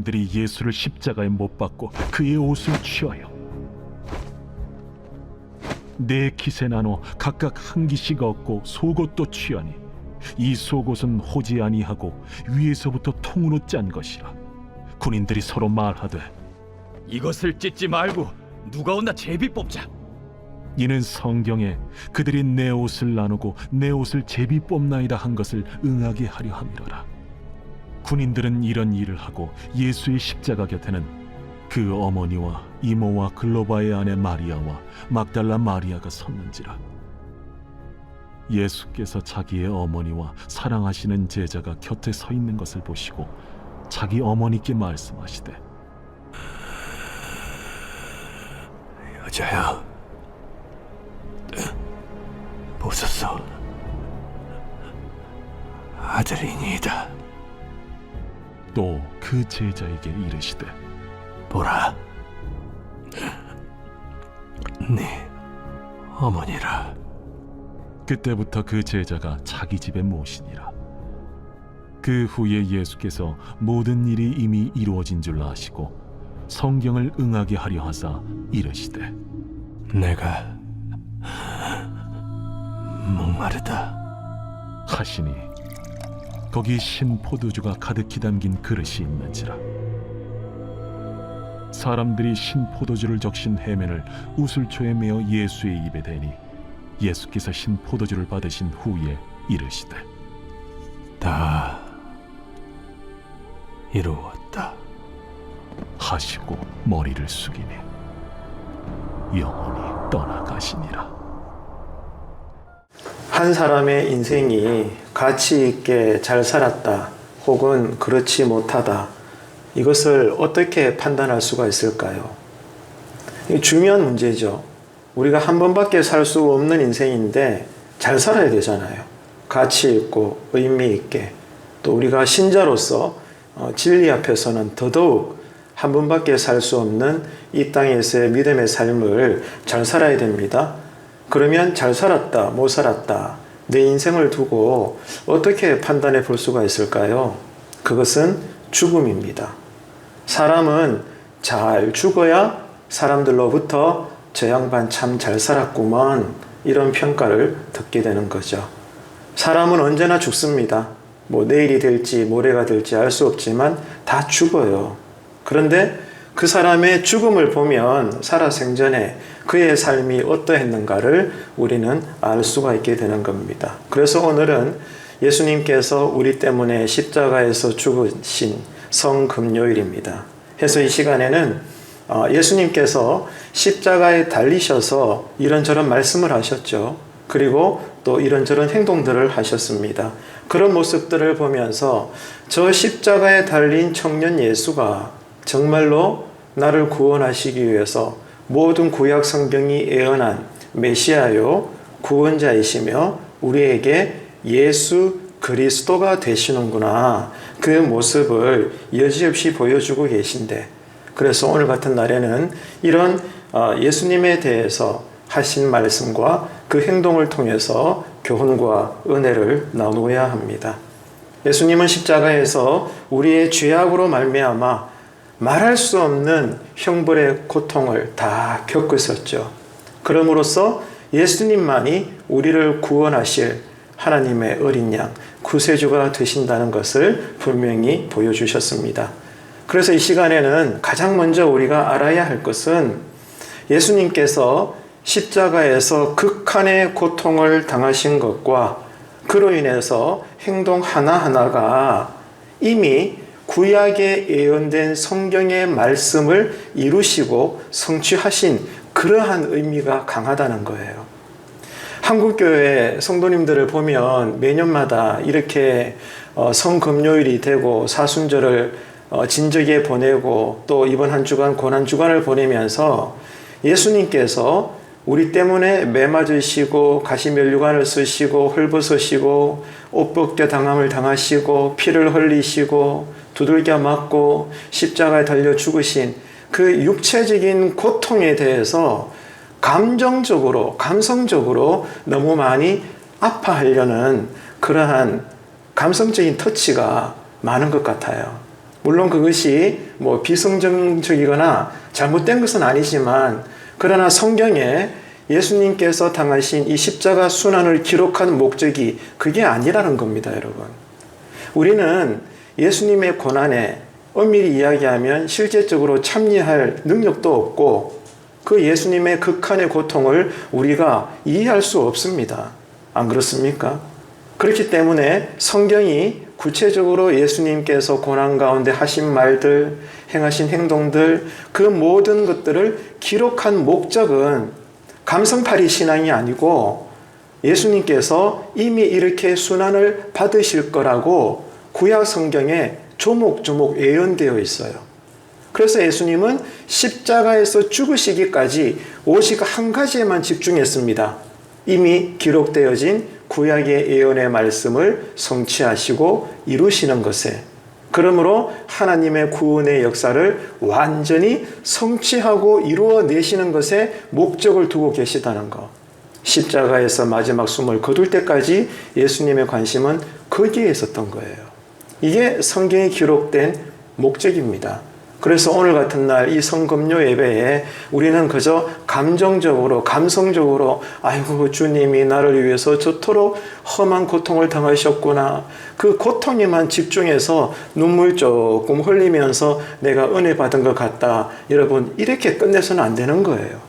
군인들이 예수를 십자가에 못 박고 그의 옷을 취하여 네 깃에 나눠 각각 한 깃씩 얻고 속옷도 취하니 이 속옷은 호지 아니하고 위에서부터 통으로 짠 것이라. 군인들이 서로 말하되 이것을 찢지 말고 누가 온나 제비 뽑자. 이는 성경에 그들이 내 옷을 나누고 내 옷을 제비 뽑나이다 한 것을 응하게 하려 함이로라. 군인들은 이런 일을 하고 예수의 십자가 곁에는 그 어머니와 이모와 글로바의 아내 마리아와 막달라 마리아가 섰는지라. 예수께서 자기의 어머니와 사랑하시는 제자가 곁에 서 있는 것을 보시고 자기 어머니께 말씀하시되 여자야, 보소서, 아들이니이다. 또 그 제자에게 이르시되 보라, 네 어머니라. 그때부터 그 제자가 자기 집에 모시니라. 그 후에 예수께서 모든 일이 이미 이루어진 줄 아시고 성경을 응하게 하려 하사 이르시되 내가 목마르다 하시니 거기 신 포도주가 가득히 담긴 그릇이 있는지라. 사람들이 신 포도주를 적신 해면을 우슬초에 메어 예수의 입에 대니 예수께서 신 포도주를 받으신 후에 이르시되 다 이루었다 하시고 머리를 숙이니 영원히 떠나가시니라. 한 사람의 인생이 가치 있게 잘 살았다 혹은 그렇지 못하다, 이것을 어떻게 판단할 수가 있을까요? 이게 중요한 문제죠. 우리가 한 번밖에 살 수 없는 인생인데 잘 살아야 되잖아요. 가치 있고 의미 있게. 또 우리가 신자로서 진리 앞에서는 더더욱 한 번밖에 살 수 없는 이 땅에서의 믿음의 삶을 잘 살아야 됩니다. 그러면 잘 살았다, 못 살았다, 내 인생을 두고 어떻게 판단해 볼 수가 있을까요? 그것은 죽음입니다. 사람은 잘 죽어야 사람들로부터 저 양반 참 잘 살았구먼, 이런 평가를 듣게 되는 거죠. 사람은 언제나 죽습니다. 내일이 될지 모레가 될지 알 수 없지만 다 죽어요. 그런데 그 사람의 죽음을 보면 살아생전에 그의 삶이 어떠했는가를 우리는 알 수가 있게 되는 겁니다. 그래서 오늘은 예수님께서 우리 때문에 십자가에서 죽으신 성금요일입니다. 그래서 이 시간에는 예수님께서 십자가에 달리셔서 이런저런 말씀을 하셨죠. 그리고 또 이런저런 행동들을 하셨습니다. 그런 모습들을 보면서 저 십자가에 달린 청년 예수가 정말로 나를 구원하시기 위해서 모든 구약 성경이 예언한 메시아요, 구원자이시며 우리에게 예수 그리스도가 되시는구나, 그 모습을 여지없이 보여주고 계신데, 그래서 오늘 같은 날에는 이런 예수님에 대해서 하신 말씀과 그 행동을 통해서 교훈과 은혜를 나누어야 합니다. 예수님은 십자가에서 우리의 죄악으로 말미암아 말할 수 없는 형벌의 고통을 다 겪으셨죠. 그럼으로써 예수님만이 우리를 구원하실 하나님의 어린 양, 구세주가 되신다는 것을 분명히 보여주셨습니다. 그래서 이 시간에는 가장 먼저 우리가 알아야 할 것은 예수님께서 십자가에서 극한의 고통을 당하신 것과 그로 인해서 행동 하나하나가 이미 구약에 예언된 성경의 말씀을 이루시고 성취하신 그러한 의미가 강하다는 거예요. 한국교회 성도님들을 보면 매년마다 이렇게 성금요일이 되고 사순절을 진적에 보내고 또 이번 한 주간 고난주간을 보내면서 예수님께서 우리 때문에 매 맞으시고 가시면류관을 쓰시고 헐벗으시고 옷 벗겨 당함을 당하시고 피를 흘리시고 두들겨 맞고 십자가에 달려 죽으신 그 육체적인 고통에 대해서 감정적으로, 감성적으로 너무 많이 아파하려는 그러한 감성적인 터치가 많은 것 같아요. 물론 그것이 비성경적이거나 잘못된 것은 아니지만, 그러나 성경에 예수님께서 당하신 이 십자가 순환을 기록한 목적이 그게 아니라는 겁니다, 여러분. 우리는 예수님의 고난에 엄밀히 이야기하면 실제적으로 참여할 능력도 없고, 그 예수님의 극한의 고통을 우리가 이해할 수 없습니다. 안 그렇습니까? 그렇기 때문에 성경이 구체적으로 예수님께서 고난 가운데 하신 말들, 행하신 행동들, 그 모든 것들을 기록한 목적은 감성팔이 신앙이 아니고, 예수님께서 이미 이렇게 순환을 받으실 거라고 구약 성경에 조목조목 예언되어 있어요. 그래서 예수님은 십자가에서 죽으시기까지 오직 한 가지에만 집중했습니다. 이미 기록되어진 구약의 예언의 말씀을 성취하시고 이루시는 것에, 그러므로 하나님의 구원의 역사를 완전히 성취하고 이루어내시는 것에 목적을 두고 계시다는 것. 십자가에서 마지막 숨을 거둘 때까지 예수님의 관심은 거기에 있었던 거예요. 이게 성경에 기록된 목적입니다. 그래서 오늘 같은 날 이 성금요 예배에 우리는 그저 감정적으로, 감성적으로 아이고 주님이 나를 위해서 저토록 험한 고통을 당하셨구나, 그 고통에만 집중해서 눈물 조금 흘리면서 내가 은혜 받은 것 같다, 여러분 이렇게 끝내서는 안 되는 거예요.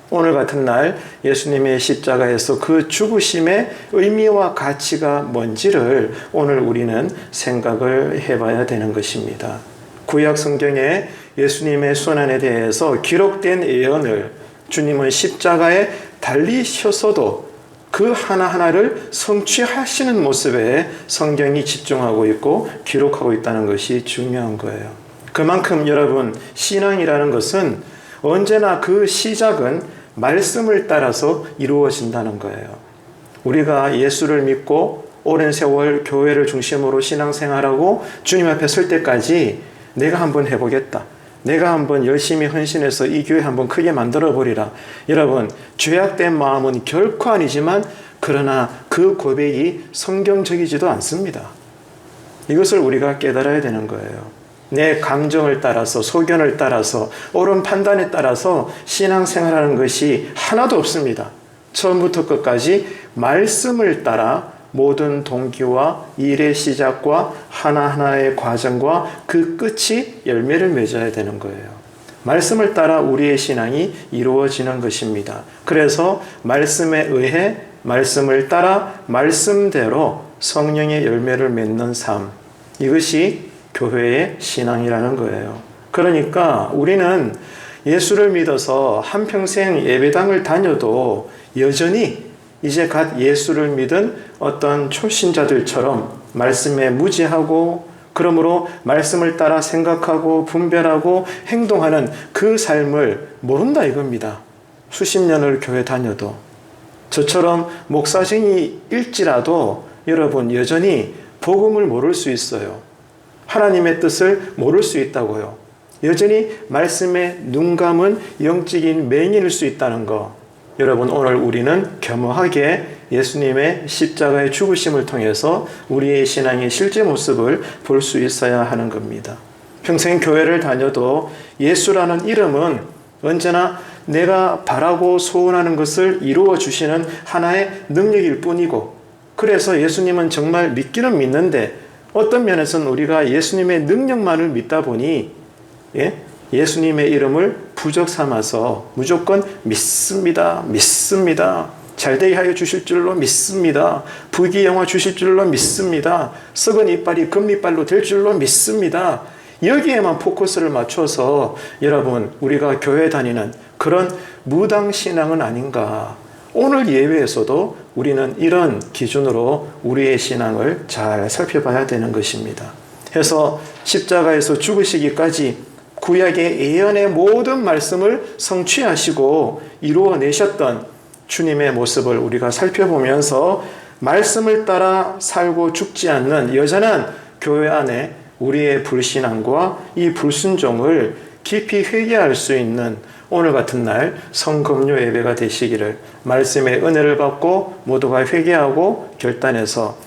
오늘 같은 날 예수님의 십자가에서 그 죽으심의 의미와 가치가 뭔지를 오늘 우리는 생각을 해봐야 되는 것입니다. 구약 성경에 예수님의 순환에 대해서 기록된 예언을 주님은 십자가에 달리셔서도 그 하나하나를 성취하시는 모습에 성경이 집중하고 있고 기록하고 있다는 것이 중요한 거예요. 그만큼 여러분, 신앙이라는 것은 언제나 그 시작은 말씀을 따라서 이루어진다는 거예요. 우리가 예수를 믿고 오랜 세월 교회를 중심으로 신앙생활하고 주님 앞에 설 때까지 내가 한번 해보겠다, 내가 한번 열심히 헌신해서 이 교회 한번 크게 만들어버리라, 여러분 죄악된 마음은 결코 아니지만 그러나 그 고백이 성경적이지도 않습니다. 이것을 우리가 깨달아야 되는 거예요. 내 감정을 따라서, 소견을 따라서, 옳은 판단에 따라서 신앙생활하는 것이 하나도 없습니다. 처음부터 끝까지 말씀을 따라 모든 동기와 일의 시작과 하나하나의 과정과 그 끝이 열매를 맺어야 되는 거예요. 말씀을 따라 우리의 신앙이 이루어지는 것입니다. 그래서 말씀에 의해 말씀을 따라 말씀대로 성령의 열매를 맺는 삶, 이것이 교회의 신앙이라는 거예요. 그러니까 우리는 예수를 믿어서 한평생 예배당을 다녀도 여전히 이제 갓 예수를 믿은 어떤 초신자들처럼 말씀에 무지하고, 그러므로 말씀을 따라 생각하고 분별하고 행동하는 그 삶을 모른다 이겁니다. 수십 년을 교회 다녀도. 저처럼 목사쟁이일지라도 여러분 여전히 복음을 모를 수 있어요. 하나님의 뜻을 모를 수 있다고요. 여전히 말씀에 눈 감은 영적인 맹인일 수 있다는 거. 여러분 오늘 우리는 겸허하게 예수님의 십자가의 죽으심을 통해서 우리의 신앙의 실제 모습을 볼 수 있어야 하는 겁니다. 평생 교회를 다녀도 예수라는 이름은 언제나 내가 바라고 소원하는 것을 이루어 주시는 하나의 능력일 뿐이고, 그래서 예수님은 정말 믿기는 믿는데 어떤 면에서는 우리가 예수님의 능력만을 믿다 보니 예수님의 이름을 부적 삼아서 무조건 믿습니다. 잘되게 하여 주실 줄로 믿습니다. 부귀영화 주실 줄로 믿습니다. 썩은 이빨이 금이빨로 될 줄로 믿습니다. 여기에만 포커스를 맞춰서 여러분 우리가 교회 다니는 그런 무당신앙은 아닌가. 오늘 예외에서도 우리는 이런 기준으로 우리의 신앙을 잘 살펴봐야 되는 것입니다. 해서 십자가에서 죽으시기까지 구약의 예언의 모든 말씀을 성취하시고 이루어내셨던 주님의 모습을 우리가 살펴보면서 말씀을 따라 살고 죽지 않는 여전한 교회 안에 우리의 불신앙과 이 불순종을 깊이 회개할 수 있는 오늘 같은 날 성금요 예배가 되시기를, 말씀의 은혜를 받고 모두가 회개하고 결단해서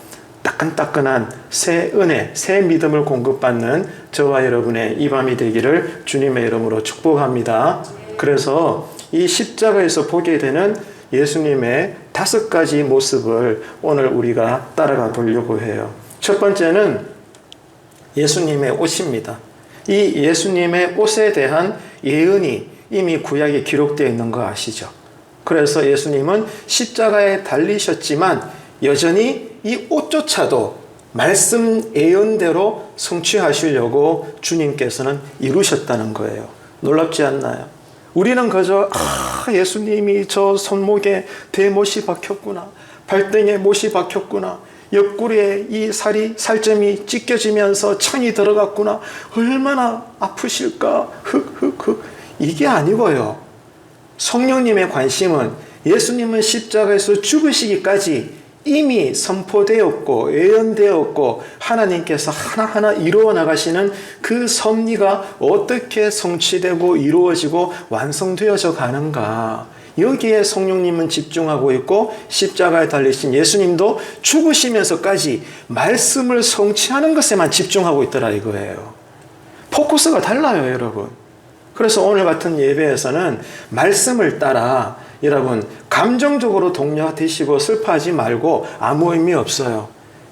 따끈따끈한 새 은혜, 새 믿음을 공급받는 저와 여러분의 이 밤이 되기를 주님의 이름으로 축복합니다. 그래서 이 십자가에서 보게 되는 예수님의 5가지 모습을 오늘 우리가 따라가 보려고 해요. 첫 번째는 예수님의 옷입니다. 이 예수님의 옷에 대한 예언이 이미 구약에 기록되어 있는 거 아시죠? 그래서 예수님은 십자가에 달리셨지만 여전히 이 옷조차도 말씀 예언대로 성취하시려고 주님께서는 이루셨다는 거예요. 놀랍지 않나요? 우리는 그저 예수님이 저 손목에 대못이 박혔구나, 발등에 못이 박혔구나, 옆구리에 이 살점이 찢겨지면서 창이 들어갔구나, 얼마나 아프실까, 이게 아니고요. 성령님의 관심은 예수님은 십자가에서 죽으시기까지 이미 선포되었고 예언되었고 하나님께서 하나하나 이루어 나가시는 그 섭리가 어떻게 성취되고 이루어지고 완성되어져 가는가, 여기에 성령님은 집중하고 있고 십자가에 달리신 예수님도 죽으시면서까지 말씀을 성취하는 것에만 집중하고 있더라 이거예요. 포커스가 달라요, 여러분. 그래서 오늘 같은 예배에서는 말씀을 따라 여러분 감정적으로 동요되시고 슬퍼하지 말고 아무 의미 없어요.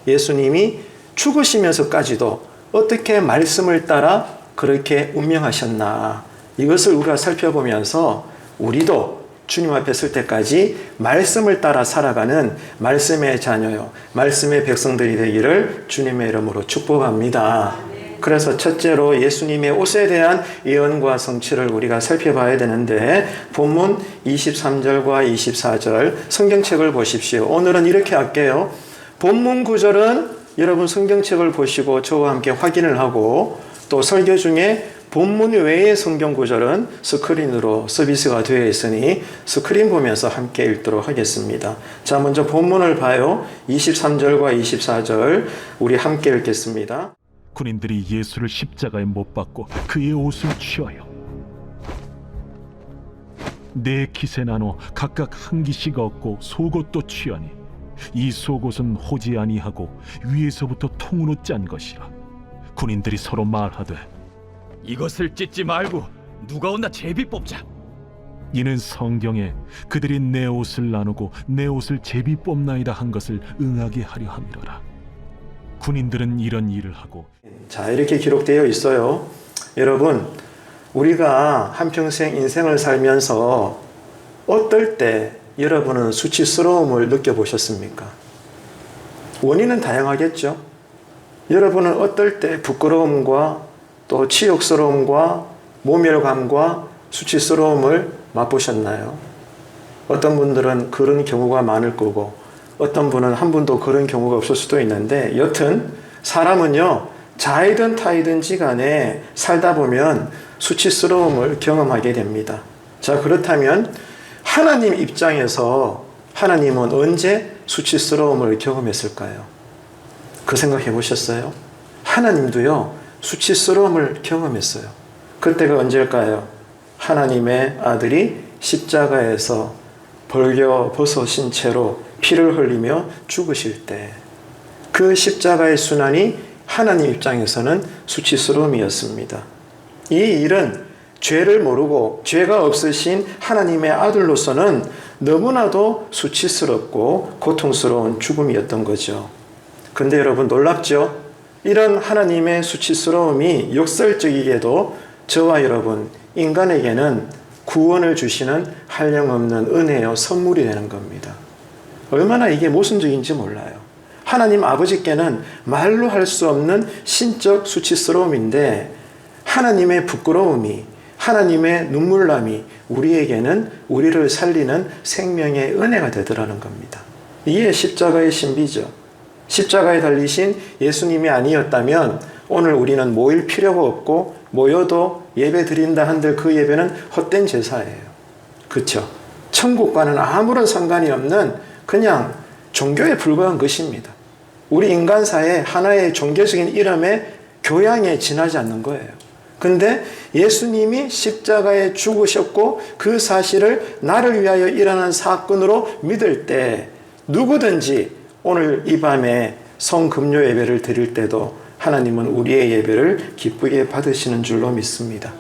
예수님이 죽으시면서까지도 어떻게 말씀을 따라 그렇게 운명하셨나, 이것을 우리가 살펴보면서 우리도 주님 앞에 설 때까지 말씀을 따라 살아가는 말씀의 자녀요, 말씀의 백성들이 되기를 주님의 이름으로 축복합니다. 그래서 첫째로 예수님의 옷에 대한 예언과 성취를 우리가 살펴봐야 되는데, 본문 23절과 24절 성경책을 보십시오. 오늘은 이렇게 할게요. 본문 구절은 여러분 성경책을 보시고 저와 함께 확인을 하고, 또 설교 중에 본문 외의 성경 구절은 스크린으로 서비스가 되어 있으니 스크린 보면서 함께 읽도록 하겠습니다. 자, 먼저 본문을 봐요. 23절과 24절 우리 함께 읽겠습니다. 군인들이 예수를 십자가에 못 박고 그의 옷을 취하여 네 깃에 나눠 각각 한 깃씩 얻고 속옷도 취하니 이 속옷은 호지 아니하고 위에서부터 통으로 짠 것이라. 군인들이 서로 말하되 이것을 찢지 말고 누가 온나 제비 뽑자. 이는 성경에 그들이 내 옷을 나누고 내 옷을 제비 뽑나이다 한 것을 응하게 하려 함이로라. 군인들은 이런 일을 하고. 자, 이렇게 기록되어 있어요. 여러분, 우리가 한평생 인생을 살면서 어떨 때 여러분은 수치스러움을 느껴보셨습니까? 원인은 다양하겠죠. 여러분은 어떨 때 부끄러움과 또 치욕스러움과 모멸감과 수치스러움을 맛보셨나요? 어떤 분들은 그런 경우가 많을 거고, 어떤 분은 한 분도 그런 경우가 없을 수도 있는데, 여튼 사람은요, 자이든 타이든지 간에 살다 보면 수치스러움을 경험하게 됩니다. 자, 그렇다면 하나님 입장에서 하나님은 언제 수치스러움을 경험했을까요? 그 생각해 보셨어요? 하나님도요, 수치스러움을 경험했어요. 그때가 언제일까요? 하나님의 아들이 십자가에서 벌겨 벗어신 채로 피를 흘리며 죽으실 때, 그 십자가의 순환이 하나님 입장에서는 수치스러움이었습니다. 이 일은 죄를 모르고 죄가 없으신 하나님의 아들로서는 너무나도 수치스럽고 고통스러운 죽음이었던 거죠. 근데 여러분 놀랍죠? 이런 하나님의 수치스러움이 역설적이게도 저와 여러분 인간에게는 구원을 주시는 한량없는 은혜요 선물이 되는 겁니다. 얼마나 이게 모순적인지 몰라요. 하나님 아버지께는 말로 할 수 없는 신적 수치스러움인데, 하나님의 부끄러움이, 하나님의 눈물남이 우리에게는 우리를 살리는 생명의 은혜가 되더라는 겁니다. 이게 십자가의 신비죠. 십자가에 달리신 예수님이 아니었다면 오늘 우리는 모일 필요가 없고, 모여도 예배 드린다 한들 그 예배는 헛된 제사예요. 그렇죠? 천국과는 아무런 상관이 없는 그냥 종교에 불과한 것입니다. 우리 인간사의 하나의 종교적인 이름에 교양에 지나지 않는 거예요. 근데 예수님이 십자가에 죽으셨고 그 사실을 나를 위하여 일어난 사건으로 믿을 때 누구든지 오늘 이 밤에 성금요 예배를 드릴 때도 하나님은 우리의 예배를 기쁘게 받으시는 줄로 믿습니다.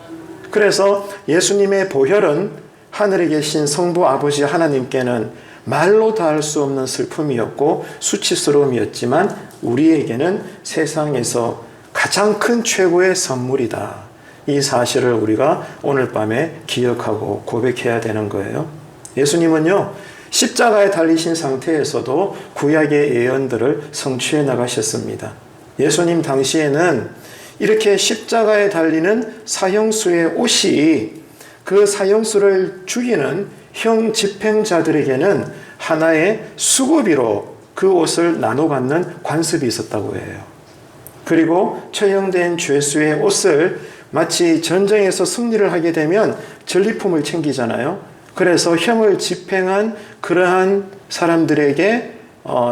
그래서 예수님의 보혈은 하늘에 계신 성부 아버지 하나님께는 말로 다할 수 없는 슬픔이었고 수치스러움이었지만 우리에게는 세상에서 가장 큰 최고의 선물이다. 이 사실을 우리가 오늘 밤에 기억하고 고백해야 되는 거예요. 예수님은요, 십자가에 달리신 상태에서도 구약의 예언들을 성취해 나가셨습니다. 예수님 당시에는 이렇게 십자가에 달리는 사형수의 옷이 그 사형수를 죽이는 형 집행자들에게는 하나의 수고비로 그 옷을 나눠 받는 관습이 있었다고 해요. 그리고 처형된 죄수의 옷을 마치 전쟁에서 승리를 하게 되면 전리품을 챙기잖아요. 그래서 형을 집행한 그러한 사람들에게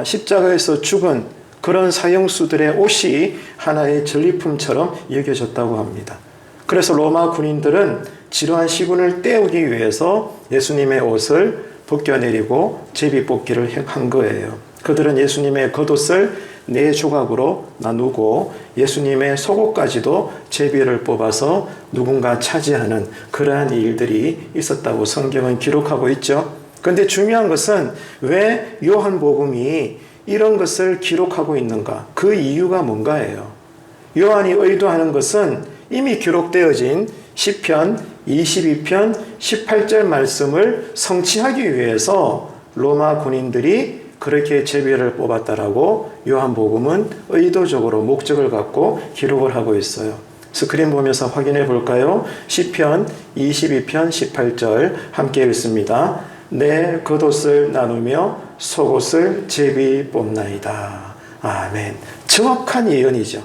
십자가에서 죽은 그런 사형수들의 옷이 하나의 전리품처럼 여겨졌다고 합니다. 그래서 로마 군인들은 지루한 시군을 때우기 위해서 예수님의 옷을 벗겨내리고 제비뽑기를 한 거예요. 그들은 예수님의 겉옷을 4조각으로 나누고 예수님의 속옷까지도 제비를 뽑아서 누군가 차지하는 그러한 일들이 있었다고 성경은 기록하고 있죠. 그런데 중요한 것은 왜 요한복음이 이런 것을 기록하고 있는가? 그 이유가 뭔가예요. 요한이 의도하는 것은 이미 기록되어진 시편 22편 18절 말씀을 성취하기 위해서 로마 군인들이 그렇게 제비를 뽑았다라고 요한복음은 의도적으로 목적을 갖고 기록을 하고 있어요. 스크린 보면서 확인해 볼까요? 시편 22편 18절 함께 읽습니다. 내 겉옷을 나누며 속옷을 제비 뽑나이다. 아멘. 정확한 예언이죠.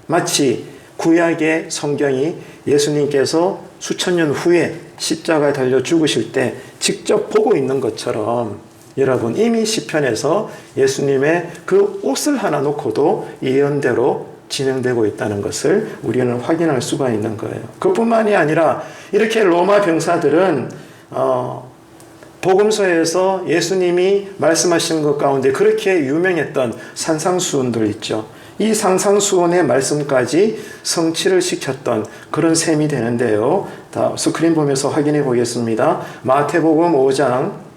마치 구약의 성경이 예수님께서 수천 년 후에 십자가에 달려 죽으실 때 직접 보고 있는 것처럼 여러분 이미 시편에서 예수님의 그 옷을 하나 놓고도 예언대로 진행되고 있다는 것을 우리는 확인할 수가 있는 거예요. 그뿐만이 아니라 이렇게 로마 병사들은 복음서에서 예수님이 말씀하신 것 가운데 그렇게 유명했던 산상수훈들 있죠. 이 산상수훈의 말씀까지 성취를 시켰던 그런 셈이 되는데요. 다 스크린 보면서 확인해 보겠습니다. 마태복음 5장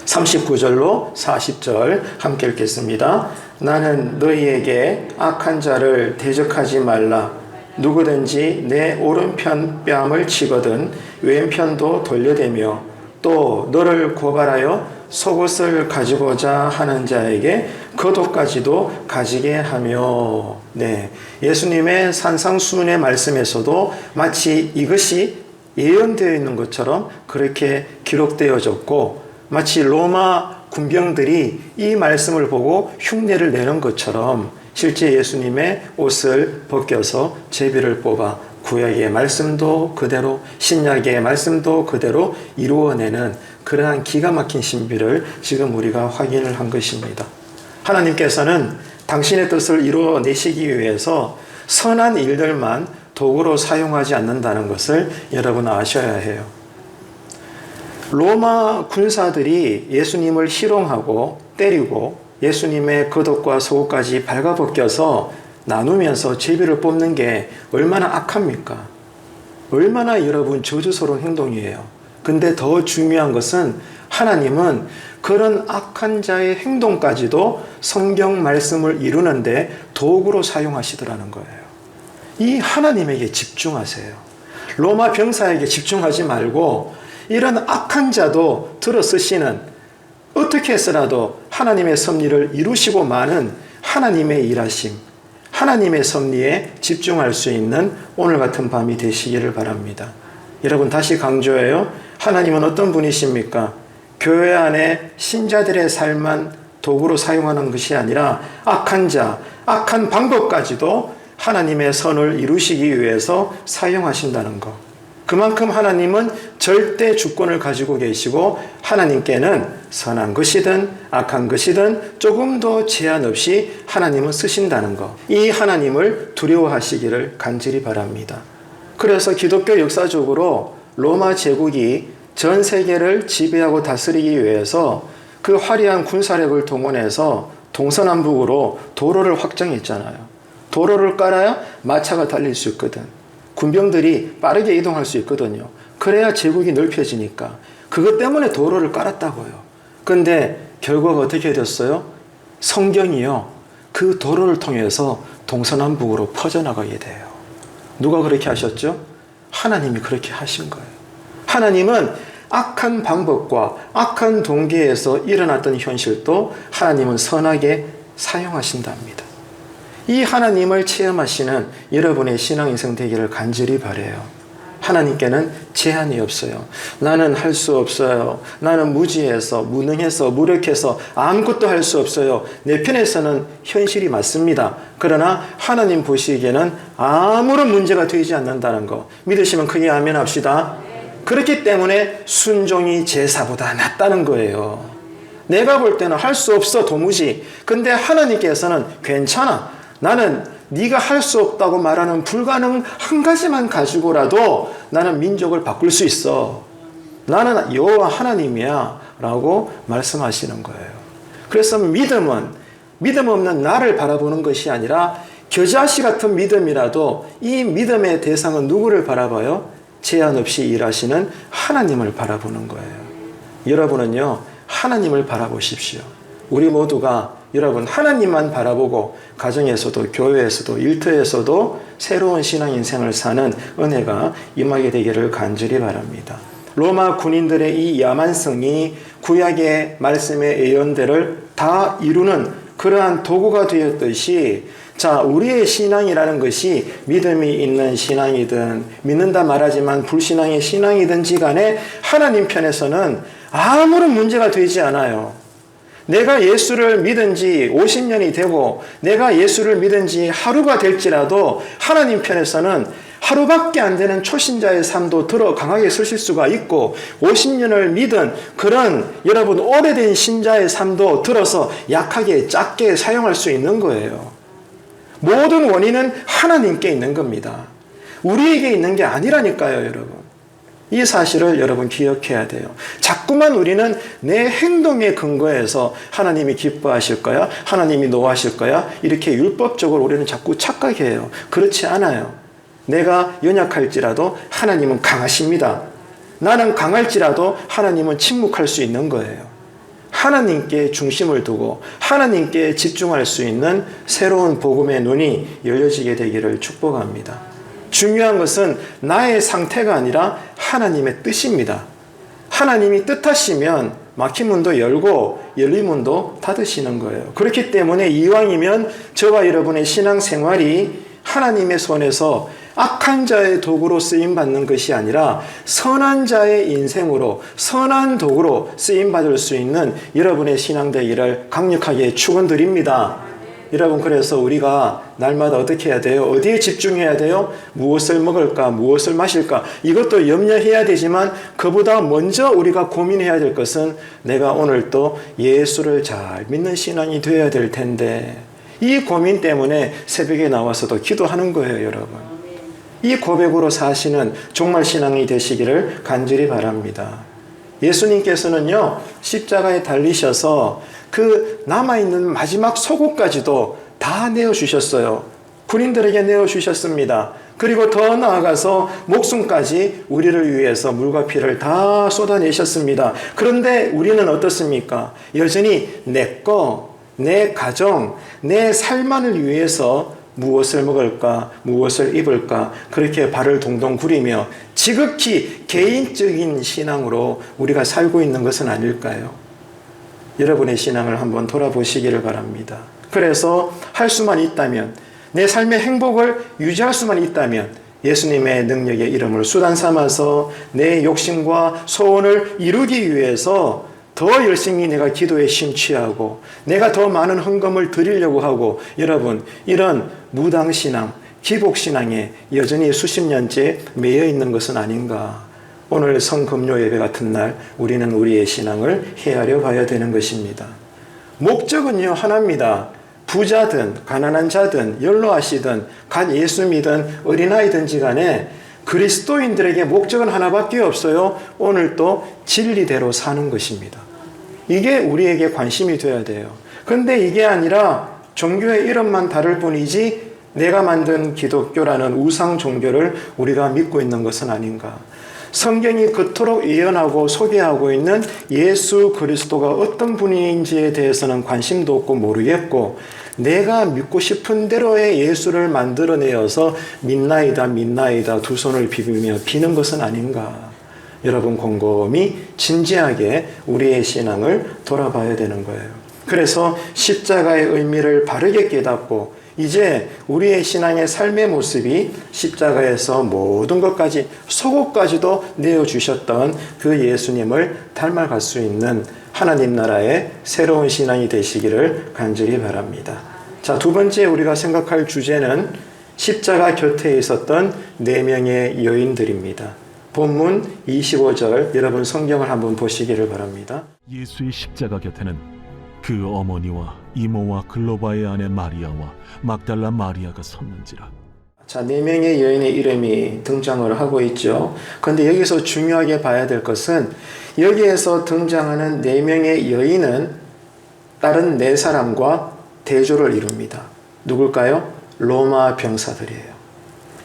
39절로 40절 함께 읽겠습니다. 나는 너희에게 악한 자를 대적하지 말라. 누구든지 내 오른편 뺨을 치거든 왼편도 돌려대며 또 너를 고발하여 속옷을 가지고자 하는 자에게 겉옷까지도 가지게 하며. 네, 예수님의 산상수훈의 말씀에서도 마치 이것이 예언되어 있는 것처럼 그렇게 기록되어졌고 마치 로마 군병들이 이 말씀을 보고 흉내를 내는 것처럼 실제 예수님의 옷을 벗겨서 제비를 뽑아 구약의 말씀도 그대로 신약의 말씀도 그대로 이루어내는 그러한 기가 막힌 신비를 지금 우리가 확인을 한 것입니다. 하나님께서는 당신의 뜻을 이루어내시기 위해서 선한 일들만 도구로 사용하지 않는다는 것을 여러분 아셔야 해요. 로마 군사들이 예수님을 희롱하고 때리고 예수님의 겉옷과 속옷까지 발가벗겨서 나누면서 제비를 뽑는 게 얼마나 악합니까? 얼마나 여러분 저주스러운 행동이에요. 근데 더 중요한 것은 하나님은 그런 악한 자의 행동까지도 성경 말씀을 이루는데 도구로 사용하시더라는 거예요. 이 하나님에게 집중하세요. 로마 병사에게 집중하지 말고 이런 악한 자도 들어쓰시는 어떻게 해서라도 하나님의 섭리를 이루시고 마는 하나님의 일하심, 하나님의 섭리에 집중할 수 있는 오늘 같은 밤이 되시기를 바랍니다. 여러분 다시 강조해요. 하나님은 어떤 분이십니까? 교회 안에 신자들의 삶만 도구로 사용하는 것이 아니라 악한 자, 악한 방법까지도 하나님의 선을 이루시기 위해서 사용하신다는 것. 그만큼 하나님은 절대 주권을 가지고 계시고 하나님께는 선한 것이든 악한 것이든 조금도 제한 없이 하나님은 쓰신다는 것. 이 하나님을 두려워하시기를 간절히 바랍니다. 그래서 기독교 역사적으로 로마 제국이 전 세계를 지배하고 다스리기 위해서 그 화려한 군사력을 동원해서 동서남북으로 도로를 확장했잖아요. 도로를 깔아야 마차가 달릴 수 있거든. 군병들이 빠르게 이동할 수 있거든요. 그래야 제국이 넓혀지니까. 그것 때문에 도로를 깔았다고요. 근데 결과가 어떻게 됐어요? 성경이요, 그 도로를 통해서 동서남북으로 퍼져나가게 돼요. 누가 그렇게 하셨죠? 하나님이 그렇게 하신 거예요. 하나님은 악한 방법과 악한 동기에서 일어났던 현실도 하나님은 선하게 사용하신답니다. 이 하나님을 체험하시는 여러분의 신앙인생 되기를 간절히 바라요. 하나님께는 제한이 없어요. 나는 할 수 없어요. 나는 무지해서, 무능해서, 무력해서 아무것도 할 수 없어요. 내 편에서는 현실이 맞습니다. 그러나 하나님 보시기에는 아무런 문제가 되지 않는다는 거 믿으시면 크게 아멘 합시다. 그렇기 때문에 순종이 제사보다 낫다는 거예요. 내가 볼 때는 할 수 없어, 도무지. 근데 하나님께서는 괜찮아. 나는 네가 할 수 없다고 말하는 불가능 한 가지만 가지고라도 나는 민족을 바꿀 수 있어. 나는 여호와 하나님이야 라고 말씀하시는 거예요. 그래서 믿음은 믿음 없는 나를 바라보는 것이 아니라 겨자씨 같은 믿음이라도 이 믿음의 대상은 누구를 바라봐요? 제한 없이 일하시는 하나님을 바라보는 거예요. 여러분은요, 하나님을 바라보십시오. 우리 모두가 여러분 하나님만 바라보고 가정에서도 교회에서도 일터에서도 새로운 신앙 인생을 사는 은혜가 임하게 되기를 간절히 바랍니다. 로마 군인들의 이 야만성이 구약의 말씀의 예언들을 다 이루는 그러한 도구가 되었듯이, 자, 우리의 신앙이라는 것이 믿음이 있는 신앙이든 믿는다 말하지만 불신앙의 신앙이든지 간에 하나님 편에서는 아무런 문제가 되지 않아요. 내가 예수를 믿은 지 50년이 되고 내가 예수를 믿은 지 하루가 될지라도 하나님 편에서는 하루밖에 안 되는 초신자의 삶도 들어 강하게 서실 수가 있고 50년을 믿은 그런 여러분 오래된 신자의 삶도 들어서 약하게 작게 사용할 수 있는 거예요. 모든 원인은 하나님께 있는 겁니다. 우리에게 있는 게 아니라니까요, 여러분. 이 사실을 여러분 기억해야 돼요. 자꾸만 우리는 내 행동에 근거해서 하나님이 기뻐하실 거야, 하나님이 노하실 거야, 이렇게 율법적으로 우리는 자꾸 착각해요. 그렇지 않아요. 내가 연약할지라도 하나님은 강하십니다. 나는 강할지라도 하나님은 침묵할 수 있는 거예요. 하나님께 중심을 두고 하나님께 집중할 수 있는 새로운 복음의 눈이 열려지게 되기를 축복합니다. 중요한 것은 나의 상태가 아니라 하나님의 뜻입니다. 하나님이 뜻하시면 막힌 문도 열고 열린 문도 닫으시는 거예요. 그렇기 때문에 이왕이면 저와 여러분의 신앙생활이 하나님의 손에서 악한 자의 도구로 쓰임받는 것이 아니라 선한 자의 인생으로 선한 도구로 쓰임받을 수 있는 여러분의 신앙 되기를 강력하게 축원드립니다. 여러분, 그래서 우리가 날마다 어떻게 해야 돼요? 어디에 집중해야 돼요? 무엇을 먹을까? 무엇을 마실까? 이것도 염려해야 되지만 그보다 먼저 우리가 고민해야 될 것은 내가 오늘 또 예수를 잘 믿는 신앙이 되어야 될 텐데, 이 고민 때문에 새벽에 나와서도 기도하는 거예요, 여러분. 이 고백으로 사시는 종말 신앙이 되시기를 간절히 바랍니다. 예수님께서는요, 십자가에 달리셔서 그 남아있는 마지막 속옷까지도 다 내어주셨어요. 군인들에게 내어주셨습니다. 그리고 더 나아가서 목숨까지 우리를 위해서 물과 피를 다 쏟아내셨습니다. 그런데 우리는 어떻습니까? 여전히 내 거, 내 가정, 내 삶만을 위해서 무엇을 먹을까, 무엇을 입을까, 그렇게 발을 동동 구리며 지극히 개인적인 신앙으로 우리가 살고 있는 것은 아닐까요? 여러분의 신앙을 한번 돌아보시기를 바랍니다. 그래서 할 수만 있다면, 내 삶의 행복을 유지할 수만 있다면 예수님의 능력의 이름을 수단 삼아서 내 욕심과 소원을 이루기 위해서 더 열심히 내가 기도에 심취하고 내가 더 많은 헌금을 드리려고 하고, 여러분, 이런 무당신앙, 기복신앙에 여전히 수십 년째 매여 있는 것은 아닌가. 오늘 성금요 예배 같은 날 우리는 우리의 신앙을 헤아려 봐야 되는 것입니다. 목적은요 하나입니다. 부자든 가난한 자든 연로하시든 간 예수 믿은 어린아이든지 간에 그리스도인들에게 목적은 하나밖에 없어요. 오늘 또 진리대로 사는 것입니다. 이게 우리에게 관심이 되어야 돼요. 근데 이게 아니라 종교의 이름만 다를 뿐이지 내가 만든 기독교라는 우상 종교를 우리가 믿고 있는 것은 아닌가. 성경이 그토록 예언하고 소개하고 있는 예수 그리스도가 어떤 분인지에 대해서는 관심도 없고 모르겠고, 내가 믿고 싶은 대로의 예수를 만들어내어서 믿나이다 두 손을 비비며 비는 것은 아닌가. 여러분, 곰곰이 진지하게 우리의 신앙을 돌아봐야 되는 거예요. 그래서 십자가의 의미를 바르게 깨닫고 이제 우리의 신앙의 삶의 모습이 십자가에서 모든 것까지, 속옷까지도 내어주셨던 그 예수님을 닮아갈 수 있는 하나님 나라의 새로운 신앙이 되시기를 간절히 바랍니다. 자, 두 번째 우리가 생각할 주제는 십자가 곁에 있었던 4명의 여인들입니다. 본문 25절, 여러분 성경을 한번 보시기를 바랍니다. 예수의 십자가 곁에는 그 어머니와 이모와 글로바의 아내 마리아와 막달라 마리아가 섰는지라. 자, 4명의 여인의 이름이 등장을 하고 있죠. 그런데 여기서 중요하게 봐야 될 것은 여기에서 등장하는 4명의 여인은 다른 4사람과 대조를 이룹니다. 누굴까요? 로마 병사들이에요.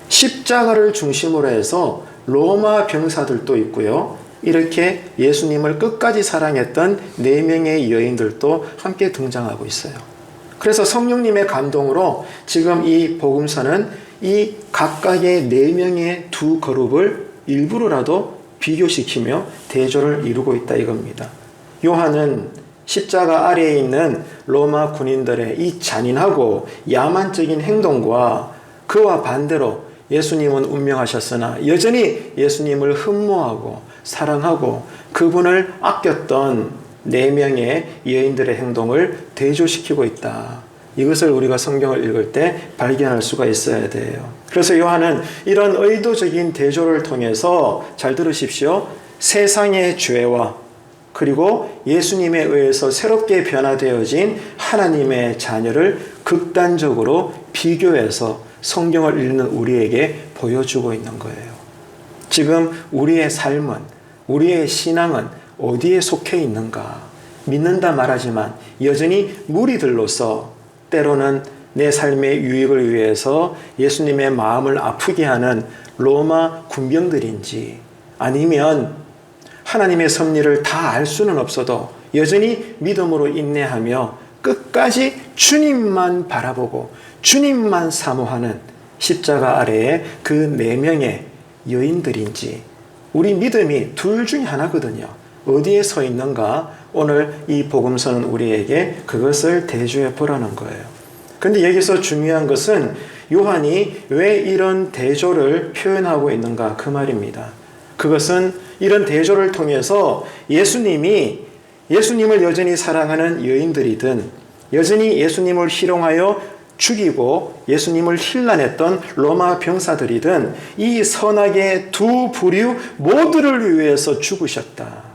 십자가를 중심으로 해서 로마 병사들도 있고요. 이렇게 예수님을 끝까지 사랑했던 4명의 여인들도 함께 등장하고 있어요. 그래서 성령님의 감동으로 지금 이 복음서는 이 각각의 4명의 두 그룹을 일부러라도 비교시키며 대조를 이루고 있다 이겁니다. 요한은 십자가 아래에 있는 로마 군인들의 이 잔인하고 야만적인 행동과 그와 반대로 예수님은 운명하셨으나 여전히 예수님을 흠모하고 사랑하고 그분을 아꼈던 4명의 여인들의 행동을 대조시키고 있다. 이것을 우리가 성경을 읽을 때 발견할 수가 있어야 돼요. 그래서 요한은 이런 의도적인 대조를 통해서, 잘 들으십시오, 세상의 죄와 그리고 예수님에 의해서 새롭게 변화되어진 하나님의 자녀를 극단적으로 비교해서 성경을 읽는 우리에게 보여주고 있는 거예요. 지금 우리의 삶은, 우리의 신앙은 어디에 속해 있는가? 믿는다 말하지만 여전히 무리들로서 때로는 내 삶의 유익을 위해서 예수님의 마음을 아프게 하는 로마 군병들인지, 아니면 하나님의 섭리를 다 알 수는 없어도 여전히 믿음으로 인내하며 끝까지 주님만 바라보고 주님만 사모하는 십자가 아래에 그 4명의 여인들인지, 우리 믿음이 둘 중에 하나거든요. 어디에 서 있는가? 오늘 이 복음서는 우리에게 그것을 대조해 보라는 거예요. 그런데 여기서 중요한 것은 요한이 왜 이런 대조를 표현하고 있는가, 그 말입니다. 그것은 이런 대조를 통해서 예수님을 여전히 사랑하는 여인들이든, 여전히 예수님을 희롱하여 죽이고 예수님을 힐난했던 로마 병사들이든, 이 선악의 두 부류 모두를 위해서 죽으셨다.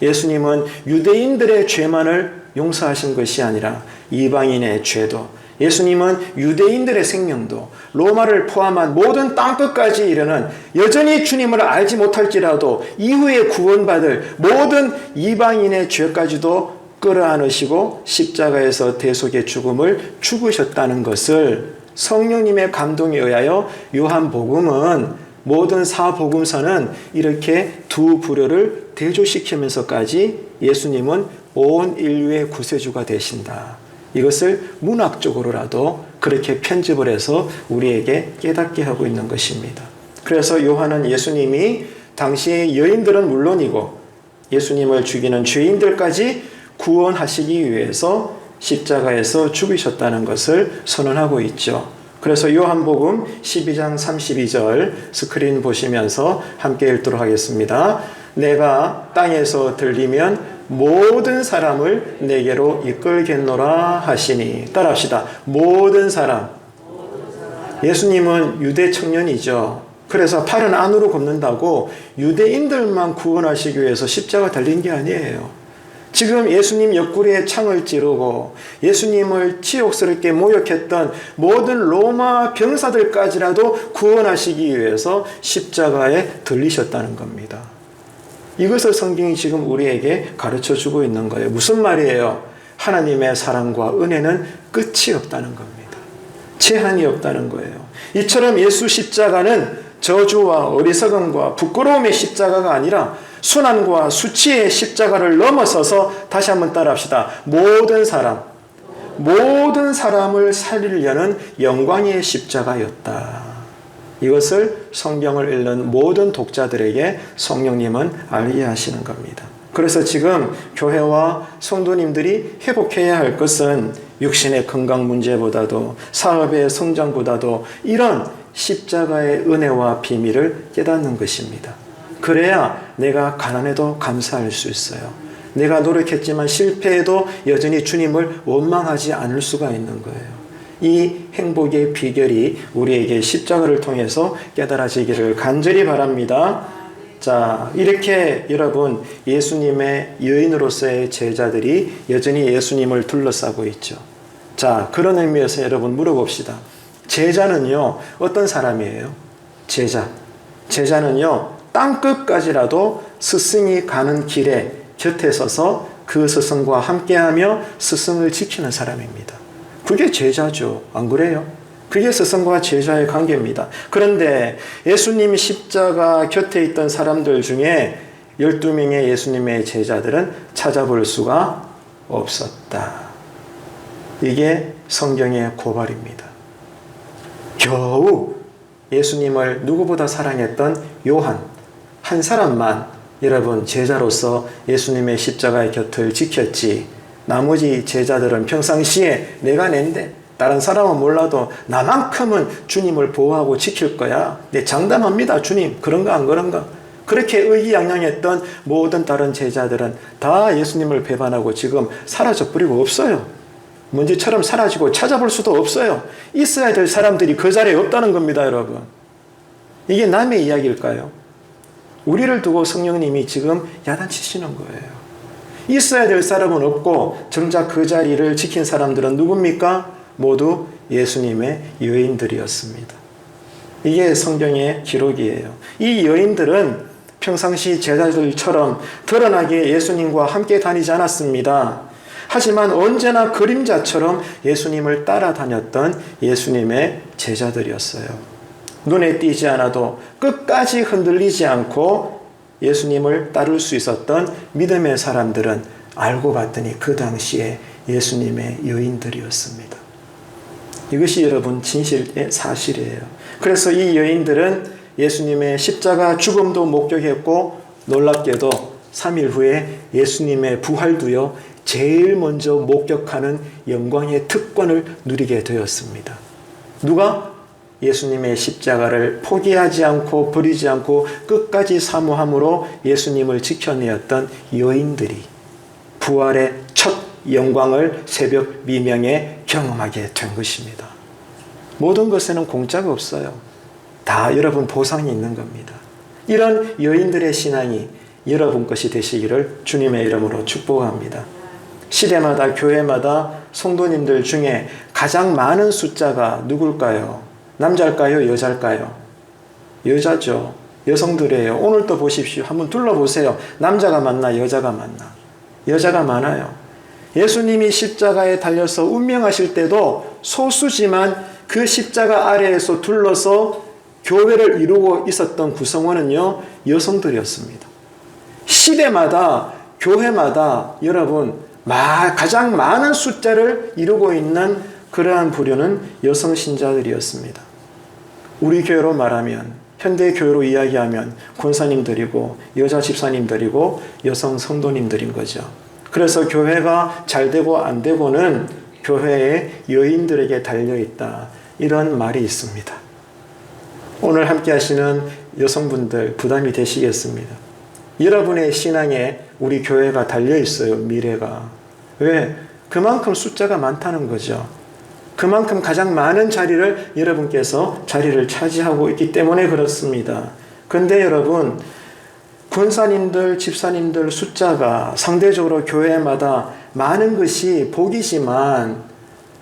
예수님은 유대인들의 죄만을 용서하신 것이 아니라 이방인의 죄도, 예수님은 유대인들의 생명도, 로마를 포함한 모든 땅끝까지 이르는 여전히 주님을 알지 못할지라도 이후에 구원받을 모든 이방인의 죄까지도 끌어안으시고 십자가에서 대속의 죽음을 죽으셨다는 것을 성령님의 감동에 의하여 요한복음은, 모든 사복음서는 이렇게 두 부류를 대조시키면서까지 예수님은 온 인류의 구세주가 되신다. 이것을 문학적으로라도 그렇게 편집을 해서 우리에게 깨닫게 하고 있는 것입니다. 그래서 요한은 예수님이 당시의 여인들은 물론이고 예수님을 죽이는 죄인들까지 구원하시기 위해서 십자가에서 죽으셨다는 것을 선언하고 있죠. 그래서 요한복음 12장 32절 스크린 보시면서 함께 읽도록 하겠습니다. 내가 땅에서 들리면 모든 사람을 내게로 이끌겠노라 하시니. 따라합시다. 모든 사람. 예수님은 유대 청년이죠. 그래서 팔은 안으로 걷는다고 유대인들만 구원하시기 위해서 십자가 달린 게 아니에요. 지금 예수님 옆구리에 창을 찌르고 예수님을 치욕스럽게 모욕했던 모든 로마 병사들까지라도 구원하시기 위해서 십자가에 들리셨다는 겁니다. 이것을 성경이 지금 우리에게 가르쳐 주고 있는 거예요. 무슨 말이에요? 하나님의 사랑과 은혜는 끝이 없다는 겁니다. 제한이 없다는 거예요. 이처럼 예수 십자가는 저주와 어리석음과 부끄러움의 십자가가 아니라 순환과 수치의 십자가를 넘어서서, 다시 한번 따라합시다. 모든 사람을 살리려는 영광의 십자가였다. 이것을 성경을 읽는 모든 독자들에게 성령님은 알게 하시는 겁니다. 그래서 지금 교회와 성도님들이 회복해야 할 것은 육신의 건강 문제보다도, 사업의 성장보다도 이런 십자가의 은혜와 비밀을 깨닫는 것입니다. 그래야 내가 가난해도 감사할 수 있어요. 내가 노력했지만 실패해도 여전히 주님을 원망하지 않을 수가 있는 거예요. 이 행복의 비결이 우리에게 십자가를 통해서 깨달아지기를 간절히 바랍니다. 자, 이렇게 여러분, 예수님의 여인으로서의 제자들이 여전히 예수님을 둘러싸고 있죠. 자, 그런 의미에서 여러분 물어봅시다. 제자는요, 어떤 사람이에요? 제자는요, 땅끝까지라도 스승이 가는 길에 곁에 서서 그 스승과 함께하며 스승을 지키는 사람입니다. 그게 제자죠. 안 그래요? 그게 스승과 제자의 관계입니다. 그런데 예수님이 십자가 곁에 있던 사람들 중에 12명의 예수님의 제자들은 찾아볼 수가 없었다. 이게 성경의 고발입니다. 겨우 예수님을 누구보다 사랑했던 요한 한 사람만 여러분 제자로서 예수님의 십자가의 곁을 지켰지, 나머지 제자들은 평상시에 내가 낸데 다른 사람은 몰라도 나만큼은 주님을 보호하고 지킬 거야, 내 장담합니다 주님, 그런가 안 그런가, 그렇게 의기양양했던 모든 다른 제자들은 다 예수님을 배반하고 지금 사라져버리고 없어요. 먼지처럼 사라지고 찾아볼 수도 없어요. 있어야 될 사람들이 그 자리에 없다는 겁니다, 여러분. 이게 남의 이야기일까요? 우리를 두고 성령님이 지금 야단치시는 거예요. 있어야 될 사람은 없고 정작 그 자리를 지킨 사람들은 누굽니까? 모두 예수님의 여인들이었습니다. 이게 성경의 기록이에요. 이 여인들은 평상시 제자들처럼 드러나게 예수님과 함께 다니지 않았습니다. 하지만 언제나 그림자처럼 예수님을 따라다녔던 예수님의 제자들이었어요. 눈에 띄지 않아도 끝까지 흔들리지 않고 예수님을 따를 수 있었던 믿음의 사람들은 알고 봤더니 그 당시에 예수님의 여인들이었습니다. 이것이 여러분 진실의 사실이에요. 그래서 이 여인들은 예수님의 십자가 죽음도 목격했고, 놀랍게도 3일 후에 예수님의 부활도요 제일 먼저 목격하는 영광의 특권을 누리게 되었습니다. 누가? 예수님의 십자가를 포기하지 않고 버리지 않고 끝까지 사모함으로 예수님을 지켜내었던 여인들이 부활의 첫 영광을 새벽 미명에 경험하게 된 것입니다. 모든 것에는 공짜가 없어요. 다 여러분 보상이 있는 겁니다. 이런 여인들의 신앙이 여러분 것이 되시기를 주님의 이름으로 축복합니다. 시대마다 교회마다 성도님들 중에 가장 많은 숫자가 누굴까요? 남자일까요? 여자일까요? 여자죠. 여성들이에요. 오늘도 보십시오. 한번 둘러보세요. 남자가 많나 여자가 많나? 여자가 많아요. 예수님이 십자가에 달려서 운명하실 때도 소수지만 그 십자가 아래에서 둘러서 교회를 이루고 있었던 구성원은요, 여성들이었습니다. 시대마다 교회마다 여러분 가장 많은 숫자를 이루고 있는 그러한 부류는 여성 신자들이었습니다. 우리 교회로 말하면, 현대 교회로 이야기하면 권사님들이고 여자 집사님들이고 여성 성도님들인 거죠. 그래서 교회가 잘 되고 안 되고는 교회의 여인들에게 달려있다, 이런 말이 있습니다. 오늘 함께 하시는 여성분들 부담이 되시겠습니다. 여러분의 신앙에 우리 교회가 달려있어요, 미래가. 왜? 그만큼 숫자가 많다는 거죠. 그만큼 가장 많은 자리를 여러분께서 자리를 차지하고 있기 때문에 그렇습니다. 근데 여러분, 권사님들, 집사님들 숫자가 상대적으로 교회마다 많은 것이 복이지만